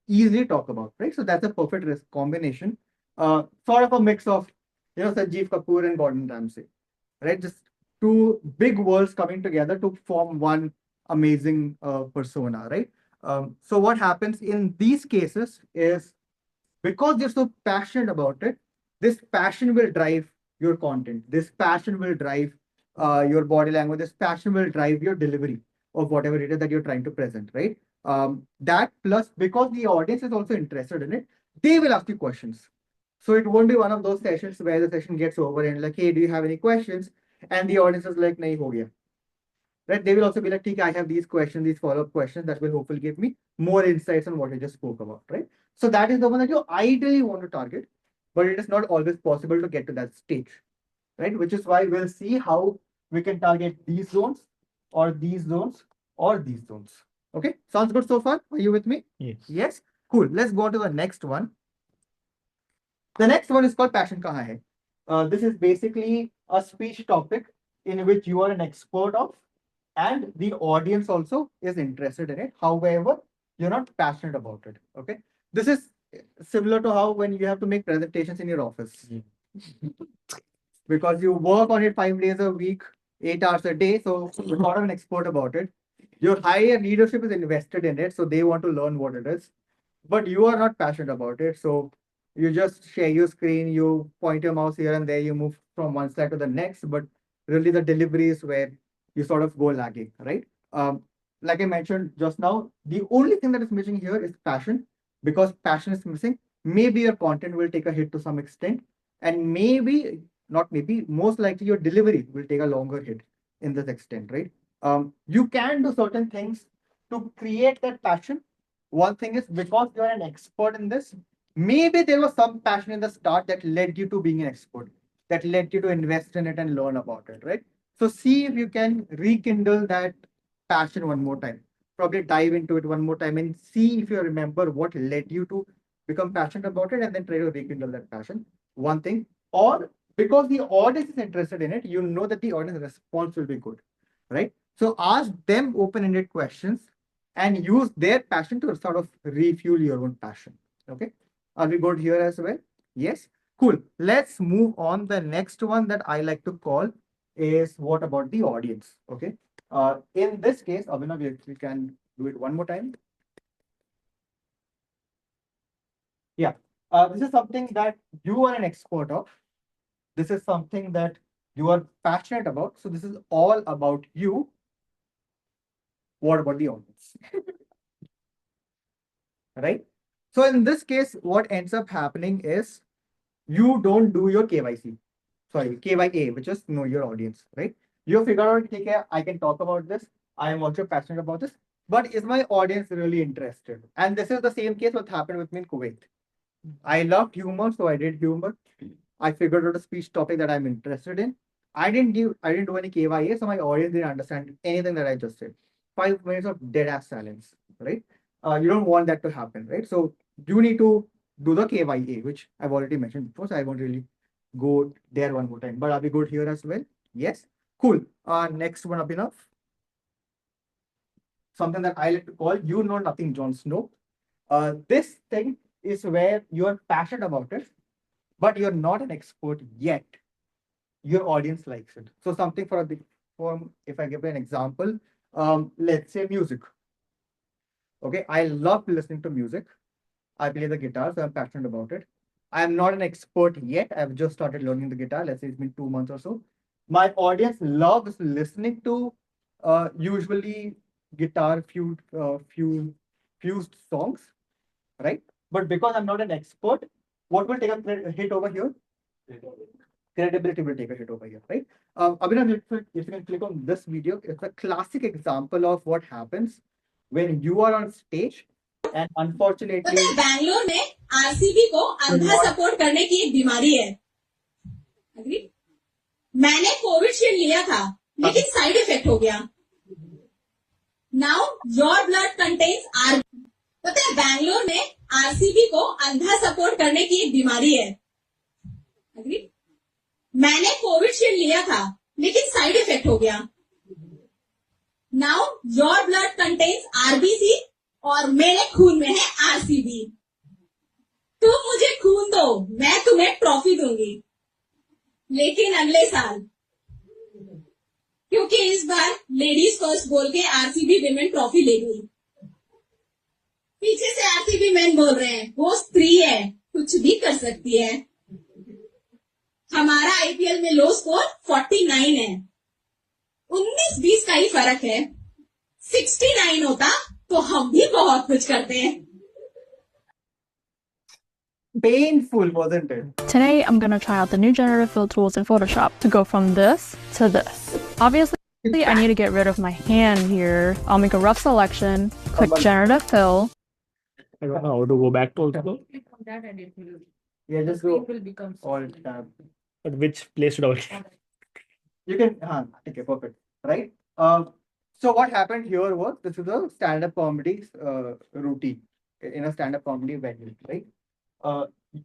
easily talk about, right? So that's a perfect combination, sort of a mix of, Sanjeev Kapoor and Gordon Ramsay, right? Just two big worlds coming together to form one amazing persona, right? So what happens in these cases is because you're so passionate about it, this passion will drive your content. This passion will drive your body language. This passion will drive your delivery of whatever it is that you're trying to present, right? That plus because the audience is also interested in it, they will ask you questions. So it won't be one of those sessions where the session gets over and like, hey, do you have any questions? And the audience is like, nahi ho gaya. Right? They will also be like, okay, I have these questions, these follow-up questions that will hopefully give me more insights on what I just spoke about, right? So that is the one that you ideally want to target, but it is not always possible to get to that stage, right? Which is why we'll see how we can target these zones or these zones or these zones. Okay, sounds good so far? Are you with me?
Yes.
Yes? Cool. Let's go on to the next one. The next one is called Passion Kahan Hai. This is basically a speech topic in which you are an expert of, and the audience also is interested in it. However, you're not passionate about it. Okay. This is similar to how when you have to make presentations in your office. Because you work on it 5 days a week, 8 hours a day. So you're not an expert about it. Your higher leadership is invested in it. So they want to learn what it is. But you are not passionate about it. So you just share your screen, you point your mouse here and there, you move from one slide to the next. But really the delivery is where you sort of go lagging, right? Like I mentioned just now, the only thing that is missing here is passion. Because passion is missing, maybe your content will take a hit to some extent, and maybe not maybe, most likely your delivery will take a longer hit in this extent, right? You can do certain things to create that passion. One thing is because you're an expert in this, maybe there was some passion in the start that led you to being an expert, that led you to invest in it and learn about it, right? So see if you can rekindle that passion one more time. Probably dive into it one more time and see if you remember what led you to become passionate about it and then try to rekindle that passion. One thing. Or because the audience is interested in it, you know that the audience response will be good, right? So ask them open-ended questions and use their passion to sort of refuel your own passion. Okay. Are we good here as well? Yes. Cool. Let's move on. The next one that I like to call is what about the audience? Okay. In this case, Abhinav, we can do it one more time. Yeah. This is something that you are an expert of. This is something that you are passionate about. So this is all about you. What about the audience? Right? So in this case, what ends up happening is you don't do your KYC. Sorry, KYA, which is know your audience, right? You figure out, okay, I can talk about this. I am also passionate about this. But is my audience really interested? And this is the same case what happened with me in Kuwait. I loved humor, so I did humor. I figured out a speech topic that I'm interested in. I didn't do any KYA, so my audience didn't understand anything that I just said. 5 minutes of dead ass silence, right? You don't want that to happen, right? So you need to do the KYA, which I've already mentioned before, so I won't really go there one more time. But are we good here as well? Yes. Cool. Next one, Abhinav. Something that I like to call you know nothing, Jon Snow. This thing is where you're passionate about it, but you're not an expert yet. Your audience likes it. So something for a big form, if I give an example, let's say music. Okay, I love listening to music. I play the guitar, so I'm passionate about it. I'm not an expert yet. I've just started learning the guitar. Let's say it's been 2 months or so. My audience loves listening to usually guitar fused songs, right? But because I'm not an expert, what will take a hit over here? Credibility will take a hit over here, right? Abhinav, if you can click on this video, it's a classic example of what happens when you are on stage and unfortunately
Bangalore में RCB को अंधा support करने की एक बीमारी है. Agree? मैंने Covishield लिया था लेकिन साइड इफेक्ट हो गया. Now your blood contents are. पता है बैंगलोर में आरसीबी को अंधा सपोर्ट करने की एक बीमारी है. Agree? मैंने कोविशील्ड लिया था लेकिन साइड इफेक्ट हो गया. Now your blood contains RBC और मेरे खून में है आरसीबी. तुम मुझे खून दो, मैं तुम्हें ट्रॉफी दूंगी, लेकिन अगले साल, क्योंकि इस बार लेडीज फर्स्ट बोल के आरसीबी विमेन ट्रॉफी ले गई. पीछे से आरसीबी मैन बोल रहे हैं वो स्त्री है, कुछ भी कर सकती है. हमारा आईपीएल में लो स्कोर 49 है. 19-20 का ही फर्क है. 69 होता तो हम भी बहुत कुछ करते हैं.
Painful, wasn't it?
Today, I'm going to try out the new generative fill tools in Photoshop to go from this to this. Obviously, I need to get rid of my hand here. I'll make a rough selection, click generative fill.
I don't know how to go back to also.
Click on that and it will.
Yeah, just
Screen
go
will become
alt tab.
But which place should I?
You can, okay, perfect, right? So what happened here was, this is a stand-up comedy routine in a stand-up comedy venue, right?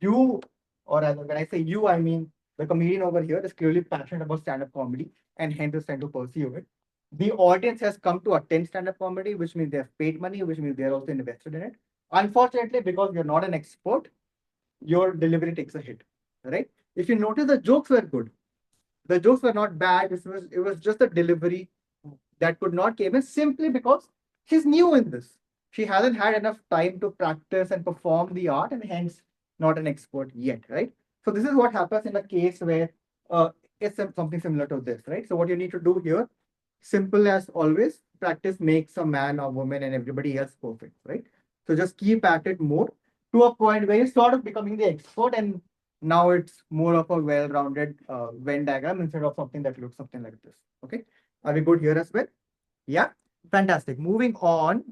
You, or rather, when I say you, I mean the comedian over here is clearly passionate about stand-up comedy and hence is trying to pursue it. The audience has come to attend stand-up comedy, which means they have paid money, which means they're also invested in it. Unfortunately, because you're not an expert, your delivery takes a hit, right? If you notice, the jokes were good. The jokes were not bad. It was just the delivery that could not came in simply because she's new in this. She hasn't had enough time to practice and perform the art and hence not an expert yet, right? So this is what happens in a case where it's something similar to this, right? So what you need to do here, simple as always, practice makes a man or woman and everybody else perfect, right? So just keep at it more to a point where you're sort of becoming the expert and now it's more of a well-rounded Venn diagram instead of something that looks something like this, okay? Are we good here as well? Yeah, fantastic. Moving on.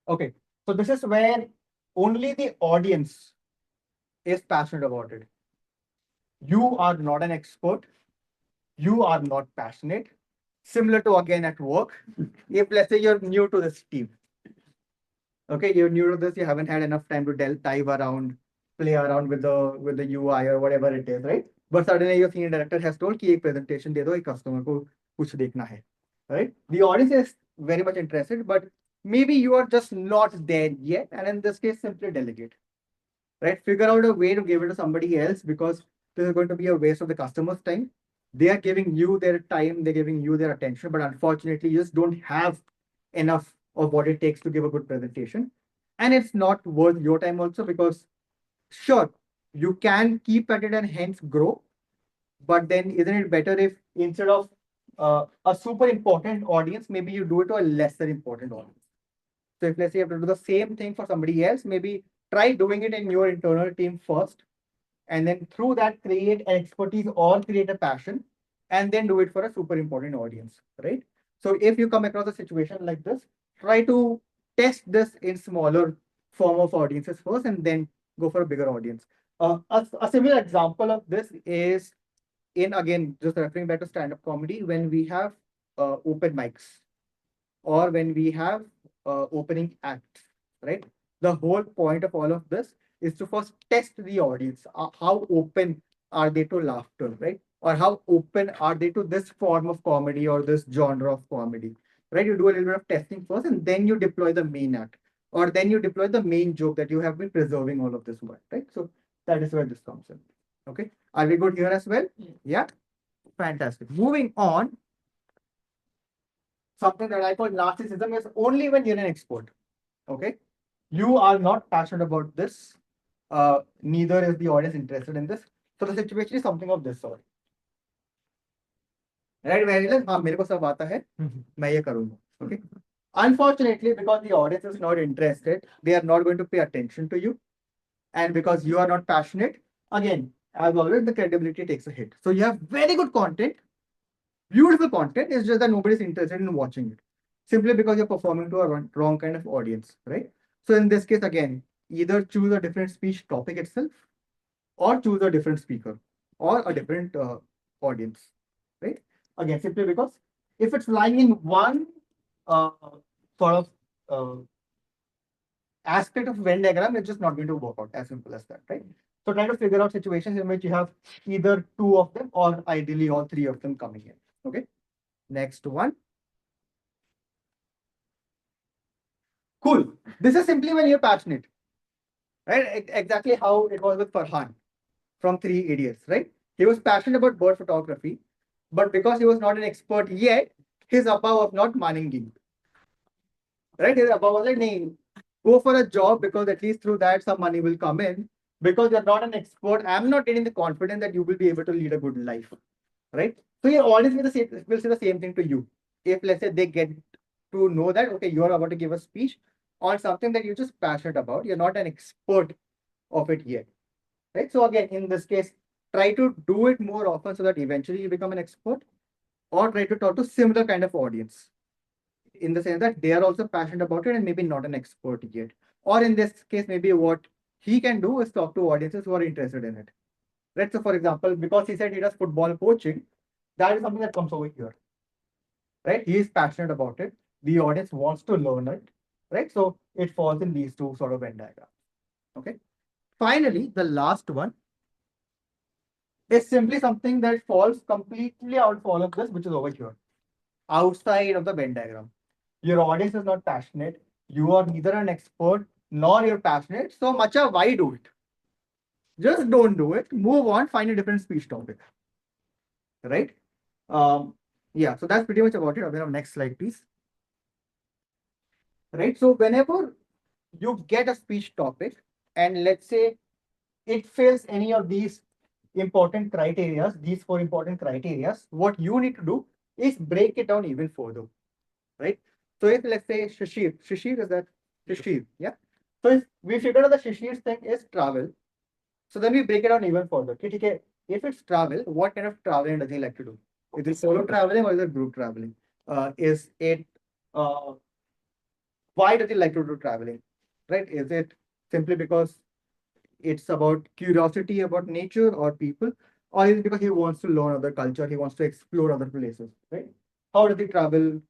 Okay, so this is where only the audience is passionate about it. You are not an expert. You are not passionate. Similar to again at work, if let's say you're new to this team. Okay, you're new to this, you haven't had enough time to dive around, play around with the UI or whatever it is, right? But suddenly your senior director has told कि एक presentation दे दो, एक customer को कुछ देखना है, right? The audience is very much interested, but maybe you are just not there yet, and in this case, simply delegate, right? Figure out a way to give it to somebody else because this is going to be a waste of the customer's time. They are giving you their time, they're giving you their attention, but unfortunately, you just don't have enough of what it takes to give a good presentation. And it's not worth your time also because sure, you can keep at it and hence grow. But then isn't it better if instead of a super important audience, maybe you do it to a lesser important audience? So if let's say you have to do the same thing for somebody else, maybe try doing it in your internal team first. And then through that, create an expertise or create a passion and then do it for a super important audience, right? So if you come across a situation like this, try to test this in smaller form of audiences first and then go for a bigger audience. A similar example of this is in, again, just referring back to stand-up comedy, when we have open mics or when we have opening acts, right? The whole point of all of this is to first test the audience. How open are they to laughter, right? Or how open are they to this form of comedy or this genre of comedy, right? You do a little bit of testing first and then you deploy the main act, or then you deploy the main joke that you have been preserving all of this while, right? So that is where this comes in. Okay. Are we good here as well? Yeah. Fantastic. Moving on. Something that I call narcissism is only when you're an expert. Okay. You are not passionate about this. Neither is the audience interested in this. So the situation is something of this sort. Right? Where you're like, हाँ मेरे को सब आता है, मैं ये करूँगा. Okay. Unfortunately, because the audience is not interested, they are not going to pay attention to you. And because you are not passionate, again, as always, the credibility takes a hit. So you have very good content, beautiful content, it's just that nobody's interested in watching it. Simply because you're performing to a wrong kind of audience, right? So in this case, again, either choose a different speech topic itself, or choose a different speaker, or a different audience, right? Again, simply because if it's lying in one sort of aspect of Venn diagram, it's just not going to work out. As simple as that, right? So try to figure out situations in which you have either two of them or ideally all three of them coming in. Okay. Next one. Cool. This is simply when you're passionate, right? Exactly how it was with Farhan from Three Idiots, right? He was passionate about bird photography, but because he was not an expert yet, his Abba was not manning him. Right? His Abba was like, "Nee, go for a job because at least through that some money will come in. Because you're not an expert, I'm not getting the confidence that you will be able to lead a good life." Right? So your audience will say the same thing to you. If let's say they get to know that, okay, you're about to give a speech on something that you're just passionate about, you're not an expert of it yet. Right? So again, in this case, try to do it more often so that eventually you become an expert, or try to talk to similar kind of audience in the sense that they are also passionate about it and maybe not an expert yet. Or in this case, maybe what he can do is talk to audiences who are interested in it. Right? So for example, because he said he does football coaching, that is something that comes over here. Right? He is passionate about it. The audience wants to learn it. Right? So it falls in these two sort of Venn diagrams. Okay. Finally, the last one is simply something that falls completely out of all of this, which is over here, outside of the Venn diagram. Your audience is not passionate. You are neither an expert nor you're passionate. So, Macha, why do it? Just don't do it. Move on. Find a different speech topic. Right? Yeah. So that's pretty much about it. Next slide, please. Right. So whenever you get a speech topic, and let's say it fails any of these important criteria, these four important criteria, what you need to do is break it down even further. Right? So if let's say Shishir is that Shishir, yeah. So if we figure out the Shishir's thing is travel, so then we break it down even further. Okay, if it's travel, what kind of traveling does he like to do? Is it solo traveling or is it group traveling? Is it why does he like to do traveling? Right? Is it simply because it's about curiosity about nature or people, or is it because he wants to learn other culture, he wants to explore other places, right? How does he travel?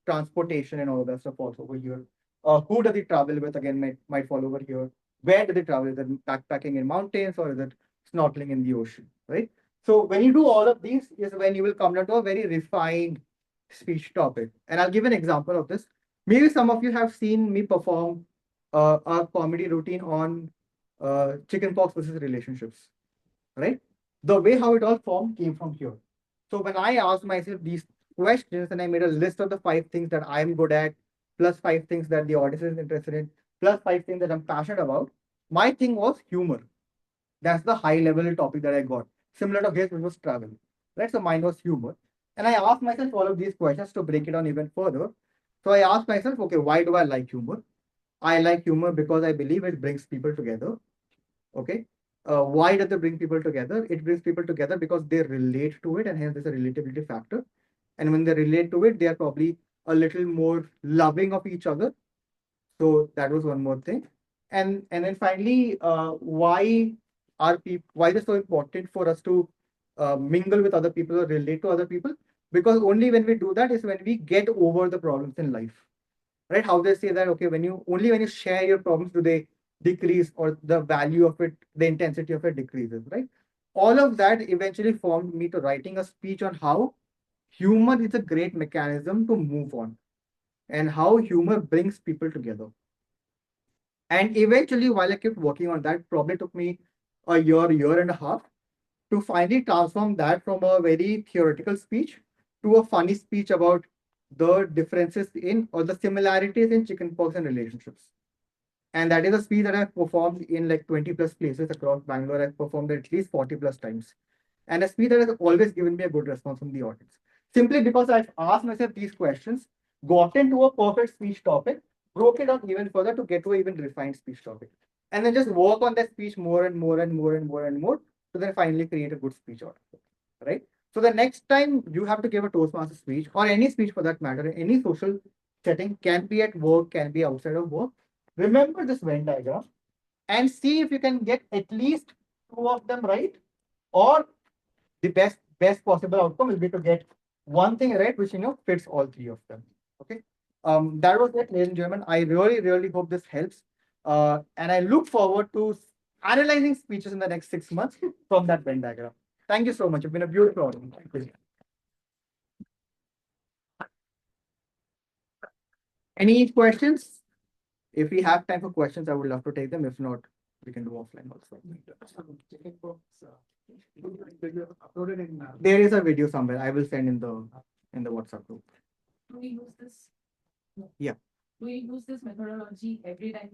Transportation and all of that stuff falls over here. Who does he travel with? Again, might fall over here. Where does he travel? Is it backpacking in mountains or is it snorkeling in the ocean? Right. So when you do all of these, is when you will come down to a very refined speech topic. And I'll give an example of this. Maybe some of you have seen me perform a comedy routine on chickenpox versus relationships. Right. The way how it all formed came from here. So when I asked myself these questions and I made a list of the 5 things that I'm good at, plus 5 things that the audience is interested in, plus 5 things that I'm passionate about, my thing was humor. That's the high level topic that I got. Similar to his, which was travel. Right? So mine was humor. And I asked myself all of these questions to break it down even further. So I asked myself, okay, why do I like humor? I like humor because I believe it brings people together. Okay. Why does it bring people together? It brings people together because they relate to it and hence there's a relatability factor. And when they relate to it, they are probably a little more loving of each other. So that was one more thing. And then finally, why is it so important for us to mingle with other people or relate to other people? Because only when we do that is when we get over the problems in life, right? How they say that, okay, when you share your problems, do they decrease, or the value of it, the intensity of it decreases, right? All of that eventually formed me to writing a speech on how humor is a great mechanism to move on, and how humor brings people together. And eventually, while I kept working on that, probably took me a year and a half to finally transform that from a very theoretical speech to a funny speech about the differences in, or the similarities in, chickenpox and relationships. And that is a speech that I've performed in like 20 plus places across Bangalore. I've performed it at least 40 plus times. And a speech that has always given me a good response from the audience. Simply because I've asked myself these questions, gotten to a perfect speech topic, broke it down even further to get to an even refined speech topic. And then just work on that speech more and more and more and more and more to then finally create a good speech out of it. Right? So the next time you have to give a Toastmaster speech, or any speech for that matter, in any social setting, can be at work, can be outside of work, remember this Venn diagram and see if you can get at least two of them right, or the best possible outcome will be to get one thing right, which fits all three of them. Okay. That was it, ladies and gentlemen. I really hope this helps. And I look forward to analyzing speeches in the next 6 months from that Venn diagram. Thank you so much. It's been a beautiful audience. Thank you. Any questions? If we have time for questions, I would love to take them. If not, we can do offline also. There is a video somewhere. I will send in the WhatsApp group.
Do we use this?
Yeah.
Do we use this methodology every time?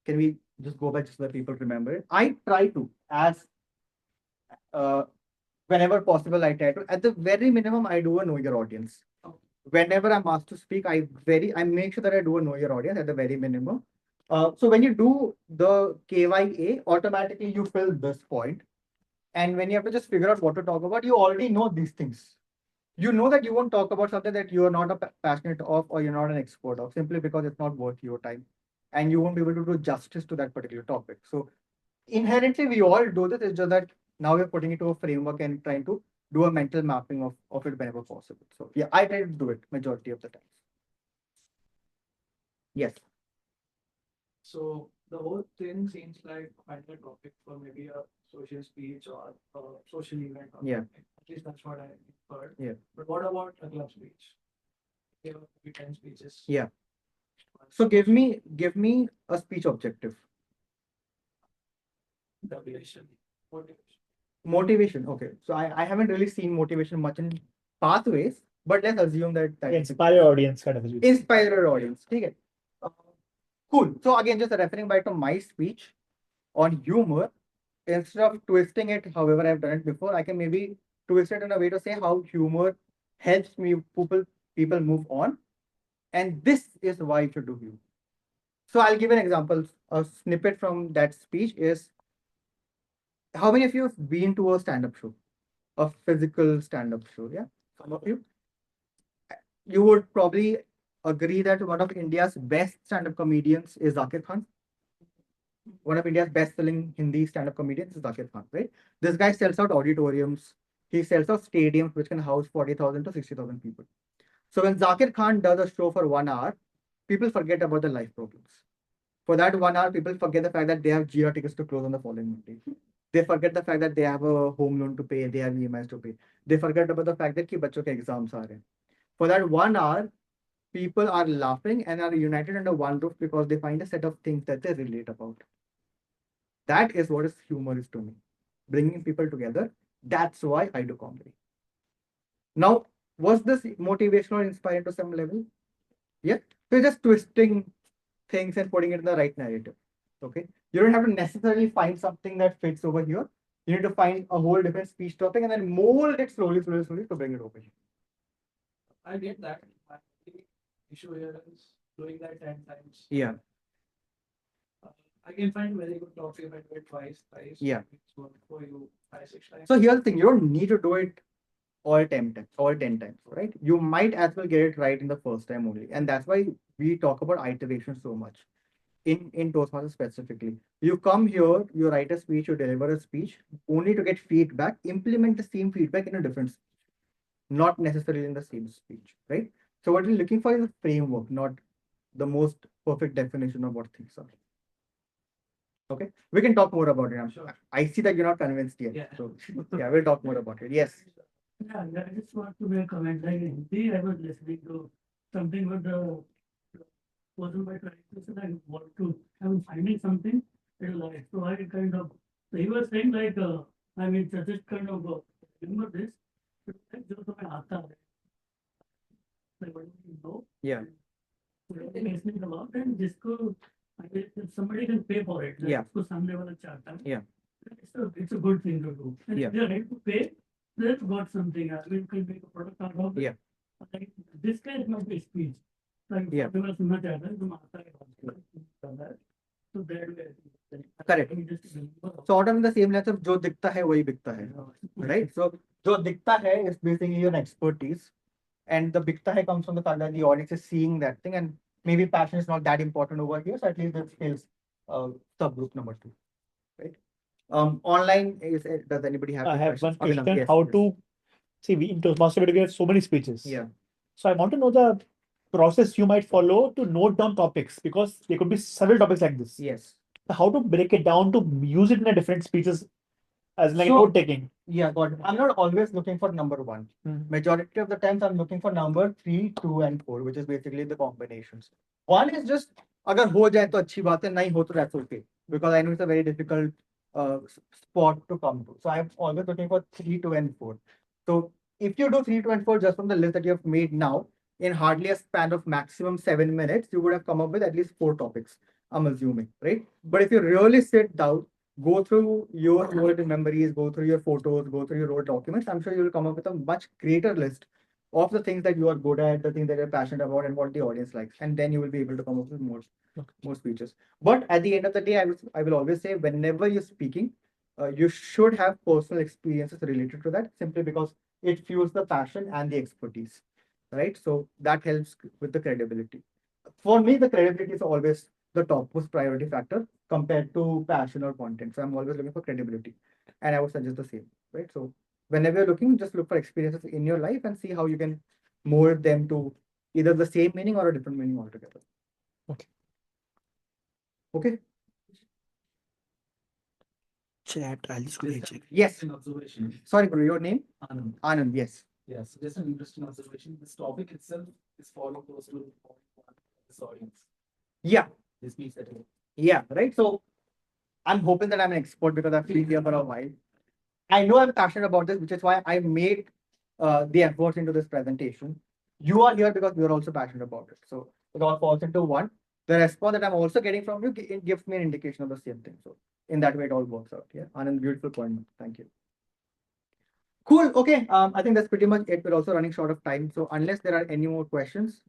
Can we just go back so that people remember it? I try to, as whenever possible, I try to. At the very minimum, I do a know your audience. Whenever I'm asked to speak, I make sure that I do a know your audience at the very minimum. So when you do the KYA, automatically you fill this point. And when you have to just figure out what to talk about, you already know these things. You know that you won't talk about something that you are not passionate of, or you're not an expert of, simply because it's not worth your time. And you won't be able to do justice to that particular topic. So inherently, we all do this. It's just that now we're putting it to a framework and trying to do a mental mapping of it whenever possible. So yeah, I try to do it majority of the times. Yes.
So the whole thing seems like finding a topic for maybe a social speech or a social event. Or
Yeah.
something. At least that's what I heard.
Yeah.
But what about a club speech? Give maybe 10 speeches.
Yeah. So give me a speech objective.
Motivation.
Motivation. Okay. So I haven't really seen motivation much in pathways, but let's assume that
Inspire your audience kind of.
Inspire your audience. Okay. Cool. So again, just referring back to my speech on humor, instead of twisting it, however I've done it before, I can maybe twist it in a way to say how humor helps me people move on, and this is why you should do humor. So I'll give an example. A snippet from that speech is, how many of you have been to a stand-up show, a physical stand-up show? Yeah, some of you. You would probably agree that one of India's best stand-up comedians is Zakir Khan. One of India's best-selling Hindi stand-up comedians is Zakir Khan, right? This guy sells out auditoriums. He sells out stadiums which can house 40,000 to 60,000 people. So when Zakir Khan does a show for 1 hour, people forget about the life problems. For that 1 hour, people forget the fact that they have GR tickets to close on the following Monday. They forget the fact that they have a home loan to pay, they have EMIs to pay. They forget about the fact that ki bachcho ke exams are rahe. For that 1 hour, people are laughing and are united under one roof because they find a set of things that they relate about. That is what humor is to me. Bringing people together. That's why I do comedy. Now, was this motivational or inspiring to some level? Yeah. So just twisting things and putting it in the right narrative. Okay. You don't have to necessarily find something that fits over here. You need to find a whole different speech topic and then mold it slowly to bring it over here.
I get that. The issue here is doing that 10 times.
Yeah.
I can find very good topic if I do it twice.
Yeah.
It's worked for you 5-6 times.
So here's the thing, you don't need to do it all 10 times, right? You might as well get it right in the first time only. And that's why we talk about iteration so much. in Toastmasters specifically. You come here, you write a speech, you deliver a speech, only to get feedback, implement the same feedback in a different speech, not necessarily in the same speech, right? So what we're looking for is a framework, not the most perfect definition of what things are. Okay, we can talk more about it.
Sure.
I see that you're not convinced yet.
Yeah.
So yeah, we'll talk more about it. Yes.
Yeah, I just want to make a comment. Like in Hindi, I was listening to something with the person by translation. I want to, I was finding something. Like, so I kind of, so he was saying like, I mean, just kind of remember this. जो तुम्हें आता है, like what you know.
Yeah.
Listening about and जिसको, I mean, if somebody can pay for it.
Yeah.
उसको सामने वाला चाहता है.
Yeah.
It's a good thing to do. And
Yeah.
if they are ready to pay, they've got something. I mean, you can make a product out of it.
Yeah.
Like, this kind might be speech. Like,
Yeah.
whatever सुनना चाहता है, तुम आता है. So that way,
Correct. So out of the same lines of जो दिखता है वही बिकता है, right? So जो दिखता है is basically your expertise, and the बिकता है comes from the fact that the audience is seeing that thing, and maybe passion is not that important over here, so at least that scales subgroup number 2, right? Online is does anybody have?
I have
questions?
one question.
Yes,
How
yes.
to see we in Toastmaster we get so many speeches.
Yeah.
So I want to know the process you might follow to note down topics because there could be several topics like this.
Yes.
So how to break it down to use it in a different speeches as like
So-
note taking.
Yeah, got it. I'm not always looking for number 1. Majority of the times I'm looking for number 3, 2, and 4, which is basically the combinations. One is just अगर हो जाए तो अच्छी बात है, नहीं हो तो that's okay, because I know it's a very difficult spot to come to. So I'm always looking for 3, 2, and 4. So if you do 3, 2, and 4 just from the list that you have made now, in hardly a span of maximum 7 minutes, you would have come up with at least 4 topics, I'm assuming, right? But if you really sit down, go through your written memories, go through your photos, go through your road documents, I'm sure you will come up with a much greater list of the things that you are good at, the things that you're passionate about, and what the audience likes. And then you will be able to come up with more speeches. But at the end of the day, I will always say, whenever you're speaking, you should have personal experiences related to that, simply because it fuels the passion and the expertise, right? So that helps with the credibility. For me, the credibility is always the topmost priority factor compared to passion or content. So I'm always looking for credibility, and I would suggest the same, right? So whenever you're looking, just look for experiences in your life and see how you can mold them to either the same meaning or a different meaning altogether.
Okay.
Okay.
Chat, I'll just go check.
Yes.
An observation.
Sorry, Guru, your name?
Anand.
Anand, yes.
Yes, just an interesting observation. This topic itself is following close to this audience.
Yeah.
This piece that
Yeah, right. So I'm hoping that I'm an expert because I've been here for a while. I know I'm passionate about this, which is why I made the effort into this presentation. You are here because you're also passionate about it. So it all falls into one. The response that I'm also getting from you, it gives me an indication of the same thing. So in that way, it all works out. Yeah, Anand, beautiful point. Thank you. Cool. Okay. I think that's pretty much it. We're also running short of time. So unless there are any more questions,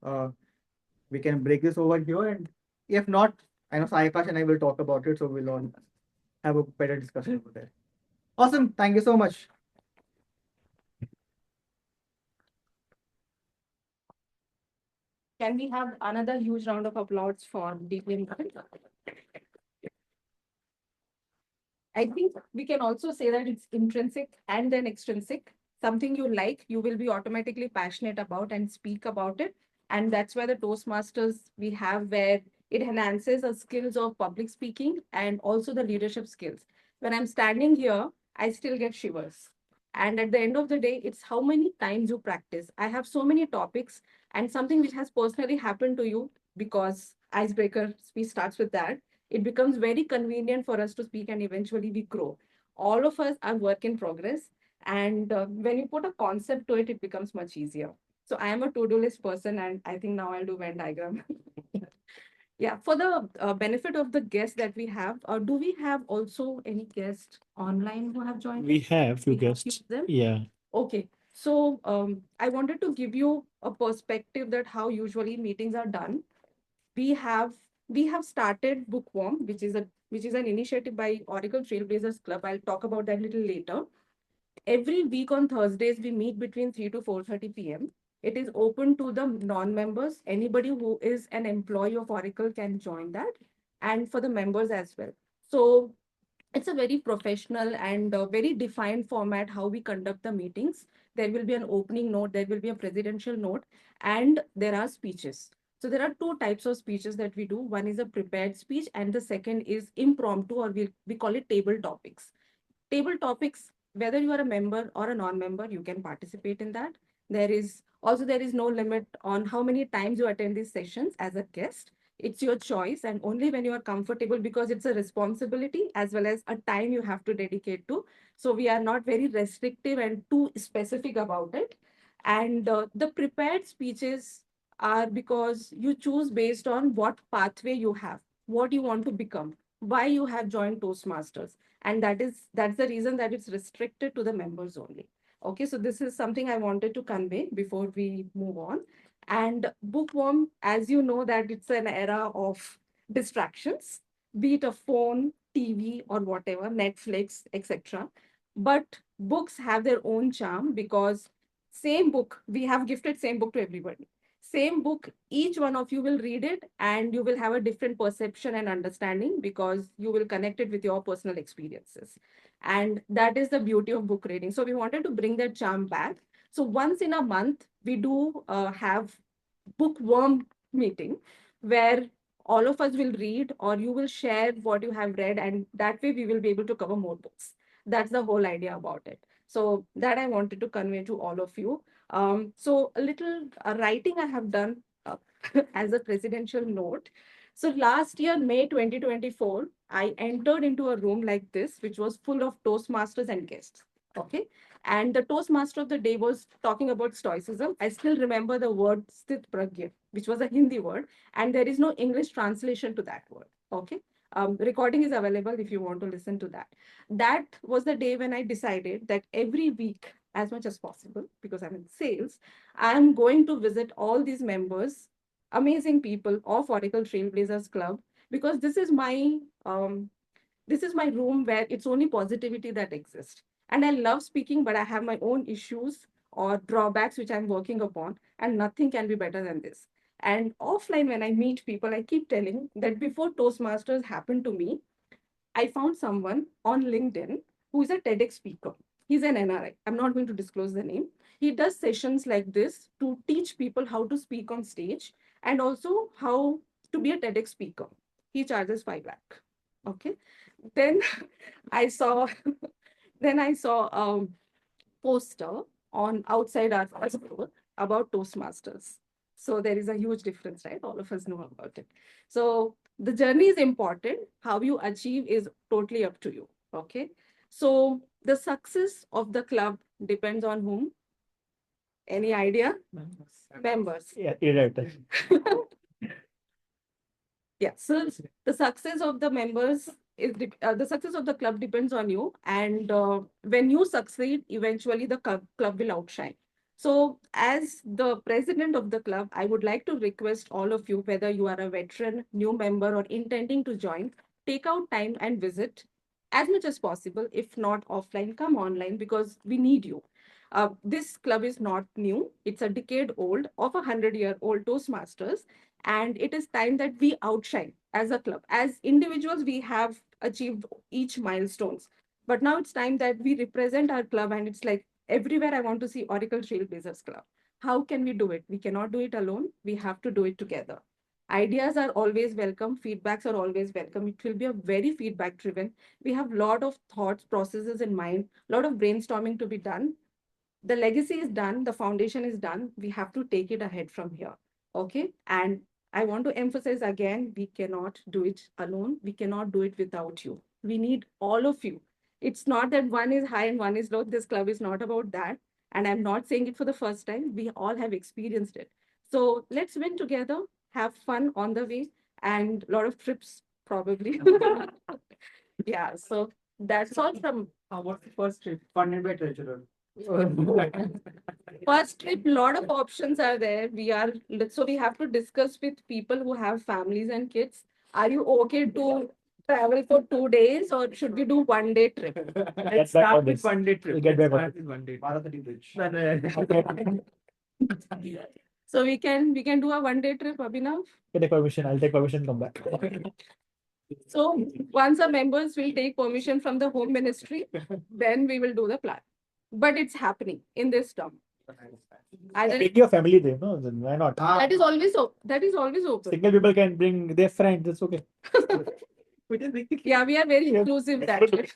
we can break this over here. And if not, I know Sai and I will talk about it. So we'll all have a better discussion over there. Awesome. Thank you so much.
Can we have another huge round of applause for DPM? I think we can also say that it's intrinsic and then extrinsic. Something you like, you will be automatically passionate about and speak about it. And that's where the Toastmasters we have, where it enhances the skills of public speaking and also the leadership skills. When I'm standing here, I still get shivers. And at the end of the day, it's how many times you practice. I have so many topics, and something which has personally happened to you, because icebreaker speech starts with that, it becomes very convenient for us to speak, and eventually we grow. All of us are work in progress. And when you put a concept to it, it becomes much easier. So I am a to-do list person, and I think now I'll do Venn diagram. Yeah, for the benefit of the guests that we have, do we have also any guests online who have joined?
We have few
We have
guests.
few of them?
Yeah.
Okay, so I wanted to give you a perspective that how usually meetings are done. We have started Bookworm, which is an initiative by Oracle Trailblazers Club. I'll talk about that a little later. Every week on Thursdays, we meet between 3 to 4:30 p.m. It is open to the non-members. Anybody who is an employee of Oracle can join that. and for the members as well. So it's a very professional and very defined format how we conduct the meetings. There will be an opening note, there will be a presidential note, and there are speeches. So there are two types of speeches that we do. One is a prepared speech, and the second is impromptu, or we call it table topics. Table topics, whether you are a member or a non-member, you can participate in that. There is no limit on how many times you attend these sessions as a guest. It's your choice, and only when you are comfortable, because it's a responsibility as well as a time you have to dedicate to. So we are not very restrictive and too specific about it. And the prepared speeches are because you choose based on what pathway you have, what you want to become, why you have joined Toastmasters, and that's the reason that it's restricted to the members only. Okay, so this is something I wanted to convey before we move on. And bookworm, as you know, that it's an era of distractions, be it a phone, TV, or whatever, Netflix, etc. But books have their own charm, because same book, we have gifted same book to everybody. Same book, each one of you will read it and you will have a different perception and understanding, because you will connect it with your personal experiences. And that is the beauty of book reading. So we wanted to bring that charm back. So once in a month, we do have bookworm meeting, where all of us will read, or you will share what you have read, and that way we will be able to cover more books. That's the whole idea about it. So that I wanted to convey to all of you. So a little writing I have done as a presidential note. So last year, May 2024, I entered into a room like this, which was full of Toastmasters and guests. Okay. And the Toastmaster of the day was talking about Stoicism. I still remember the word Sthit Pragya, which was a Hindi word, and there is no English translation to that word. Okay. Recording is available if you want to listen to that. That was the day when I decided that every week, as much as possible, because I'm in sales, I'm going to visit all these members, amazing people of Oracle Trailblazers Club, because this is my room where it's only positivity that exists. And I love speaking, but I have my own issues or drawbacks which I'm working upon, and nothing can be better than this. And offline, when I meet people, I keep telling that before Toastmasters happened to me, I found someone on LinkedIn who is a TEDx speaker. He's an NRI. I'm not going to disclose the name. He does sessions like this to teach people how to speak on stage, and also how to be a TEDx speaker. He charges 5 lakh. Okay. Then I saw a poster on outside our store about Toastmasters. So there is a huge difference, right? All of us know about it. So the journey is important. How you achieve is totally up to you. Okay. So the success of the club depends on whom? Any idea? Members.
Yeah, you're right.
Yeah. So the success of the members is the success of the club depends on you. And when you succeed, eventually the club will outshine. So as the president of the club, I would like to request all of you, whether you are a veteran, new member, or intending to join, take out time and visit as much as possible. If not offline, come online, because we need you. This club is not new. It's a decade old, of 100-year-old Toastmasters. And it is time that we outshine as a club. As individuals, we have achieved each milestones. But now it's time that we represent our club, and it's like everywhere I want to see Oracle Trailblazers Club. How can we do it? We cannot do it alone. We have to do it together. Ideas are always welcome. Feedbacks are always welcome. It will be a very feedback driven. We have a lot of thoughts, processes in mind, a lot of brainstorming to be done. The legacy is done. The foundation is done. We have to take it ahead from here. Okay. And I want to emphasize again, we cannot do it alone. We cannot do it without you. We need all of you. It's not that one is high and one is low. This club is not about that. And I'm not saying it for the first time. We all have experienced it. So let's win together, have fun on the way, and a lot of trips probably. Yeah. So that's all from.
What's the first trip? Funded by treasurer.
First trip, lot of options are there. We have to discuss with people who have families and kids. Are you okay to travel for 2 days, or should we do 1 day trip?
Let's start with 1 day trip.
We'll get back on
Start with 1 day. Bharatati Bridge.
So we can do a 1 day trip, Abhinav.
Take permission. I'll take permission and come back.
So once our members will take permission from the home ministry, then we will do the plan. But it's happening in this term.
Bring your family there, no? Then why not?
That is always open.
Single people can bring their friends. It's okay.
Yeah, we are very inclusive that way.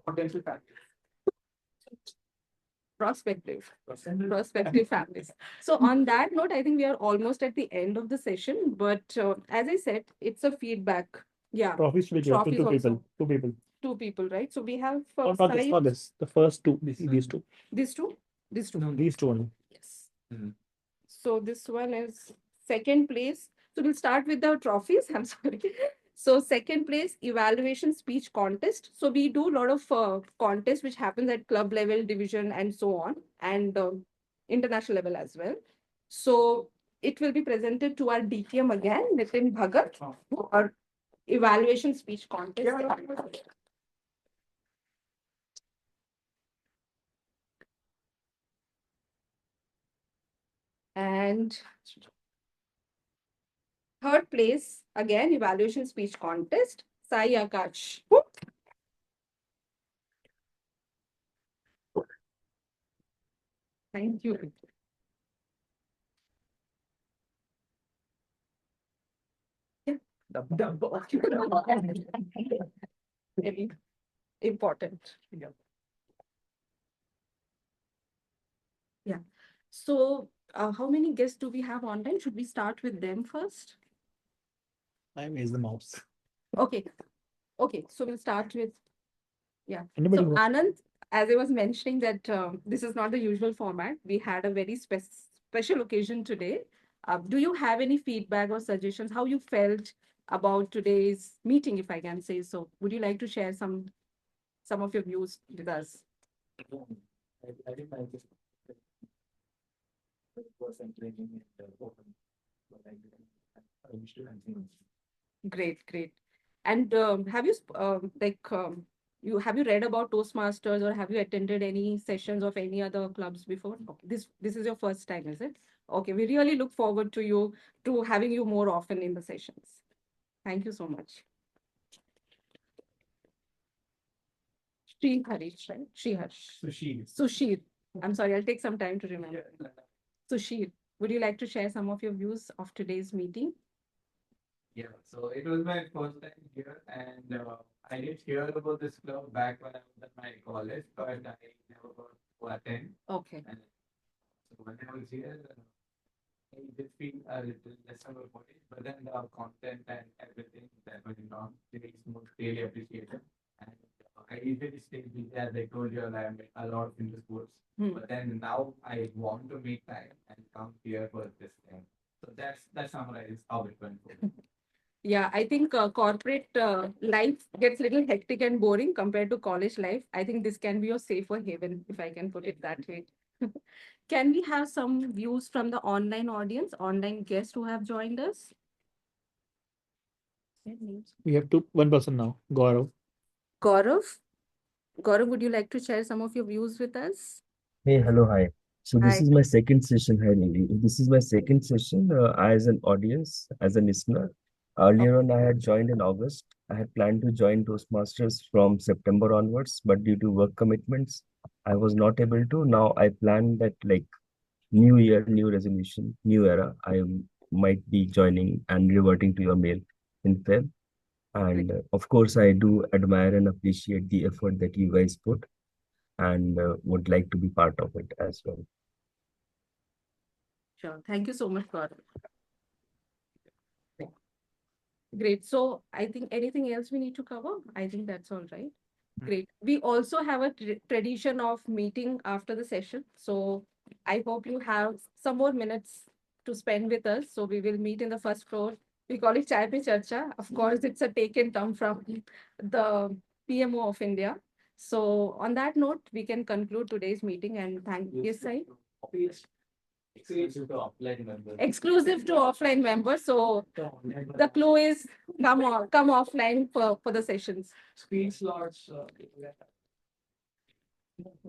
Potential factors.
Prospective families. So on that note, I think we are almost at the end of the session. But as I said, it's a feedback. Yeah.
Trophies to be given to
Trophies
two
also.
people. Two people.
Two people, right? So we have
Not this.
five.
Not this. The first two. These two.
These two? These two.
No, these two only.
Yes. So this one is second place. So we'll start with the trophies. I'm sorry. So second place, evaluation speech contest. So we do a lot of contests which happens at club level, division, and so on, and international level as well. So it will be presented to our DTM again, Nitin Bhagat, for evaluation speech contest. And third place, again, evaluation speech contest, Sai Akash. Thank you. Yeah. Very important. Yeah. So, how many guests do we have online? Should we start with them first?
I raise the mouse.
Okay. Okay. So we'll start with, yeah.
Anybody
So
who-
Anand, as I was mentioning that this is not the usual format. We had a very special occasion today. Do you have any feedback or suggestions? How you felt about today's meeting, if I can say so? Would you like to share some of your views with us?
I think I just percent training and open. But I wish to continue.
Great, great. And have you have you read about Toastmasters or have you attended any sessions of any other clubs before? Okay, this is your first time, is it? Okay, we really look forward to having you more often in the sessions. Thank you so much. Sri Harish, right? Sri Harsh. Sushir. I'm sorry, I'll take some time to remember. Sushir, would you like to share some of your views of today's meeting?
Yeah, so it was my first time here, and I did hear about this club back when I was at my college, but I never got to attend.
Okay.
And so when I was here, I did feel a little less about it, but then the content and everything that went on is most really appreciated. And I usually stay busy, as I told you, I'm a lot into sports. But then now I want to make time and come here for this thing. So that summarizes how it went for me.
Yeah, I think corporate life gets a little hectic and boring compared to college life. I think this can be your safer haven, if I can put it that way. Can we have some views from the online audience, online guests who have joined us?
We have one person now, Gaurav.
Gaurav? Gaurav, would you like to share some of your views with us?
Hey, hello, hi. So this
Hi.
is my second session. Hi, Lily. This is my second session as an audience, as a listener. Earlier on, I had joined in August. I had planned to join Toastmasters from September onwards, but due to work commitments, I was not able to. Now I plan that like new year, new resolution, new era. I might be joining and reverting to your mail in Feb. And of course, I do admire and appreciate the effort that you guys put and would like to be part of it as well.
Sure. Thank you so much, Gaurav. Great. So I think anything else we need to cover? I think that's all right. Great. We also have a tradition of meeting after the session. So I hope you have some more minutes to spend with us. So we will meet in the first floor. We call it Chai Pe Charcha. Of course, it's a taken term from the PMO of India. So on that note, we can conclude today's meeting and thank you, Sai.
Exclusive to offline members.
Exclusive to offline members. So the clue is come offline for the sessions.
Screen slots.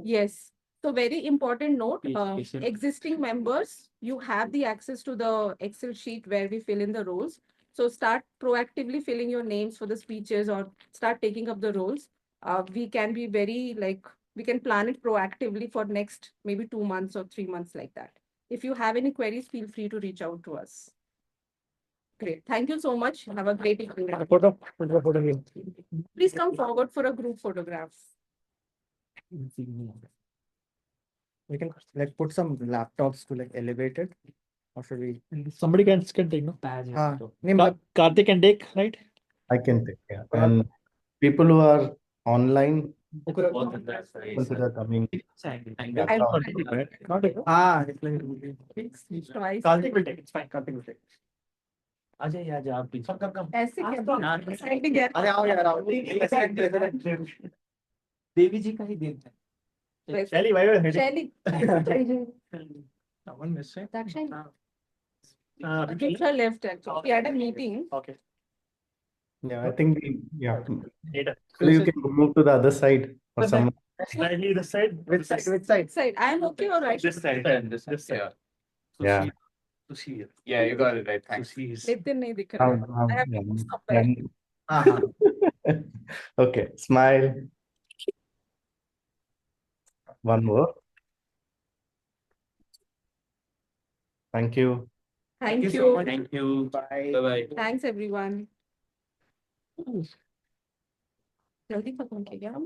Yes. So very important note,
Yes, yes.
existing members, you have the access to the Excel sheet where we fill in the roles. So start proactively filling your names for the speeches or start taking up the roles. We can be very like, we can plan it proactively for next maybe 2 months or 3 months like that. If you have any queries, feel free to reach out to us. Great. Thank you so much. Have a great evening.
Photo here.
Please come forward for a group photograph.
We can like put some laptops to like elevate it. Or should we?
Somebody can take, no? Karthik can take, right?
I can take, yeah. And people who are online, people who are coming.
Twice.
Karthik will take. It's fine. Karthik will take. Ajay, yeah, आप please. Come.
ऐसे क्या? Side में गया।
अरे आओ यार आओ।
देवी जी का ही दिन है।
Where's-
Shelly, why are you
Shelly.
Someone missing?
Dakshin.
Uh,
It's her left actually. We had a meeting.
Okay.
Yeah, I think yeah.
Later.
So you can move to the other side or some.
Slightly this side.
Which side? Which side?
Side. I am okay or right?
This side. This side.
Yeah.
Yeah, you got it right. Thanks.
Nitin नहीं दिख रहा। I have to move somewhere.
Okay, smile. One more. Thank you.
Thank
so
you.
much. Thank you. Bye. Bye.
Thanks everyone. जल्दी खत्म किया क्या हम?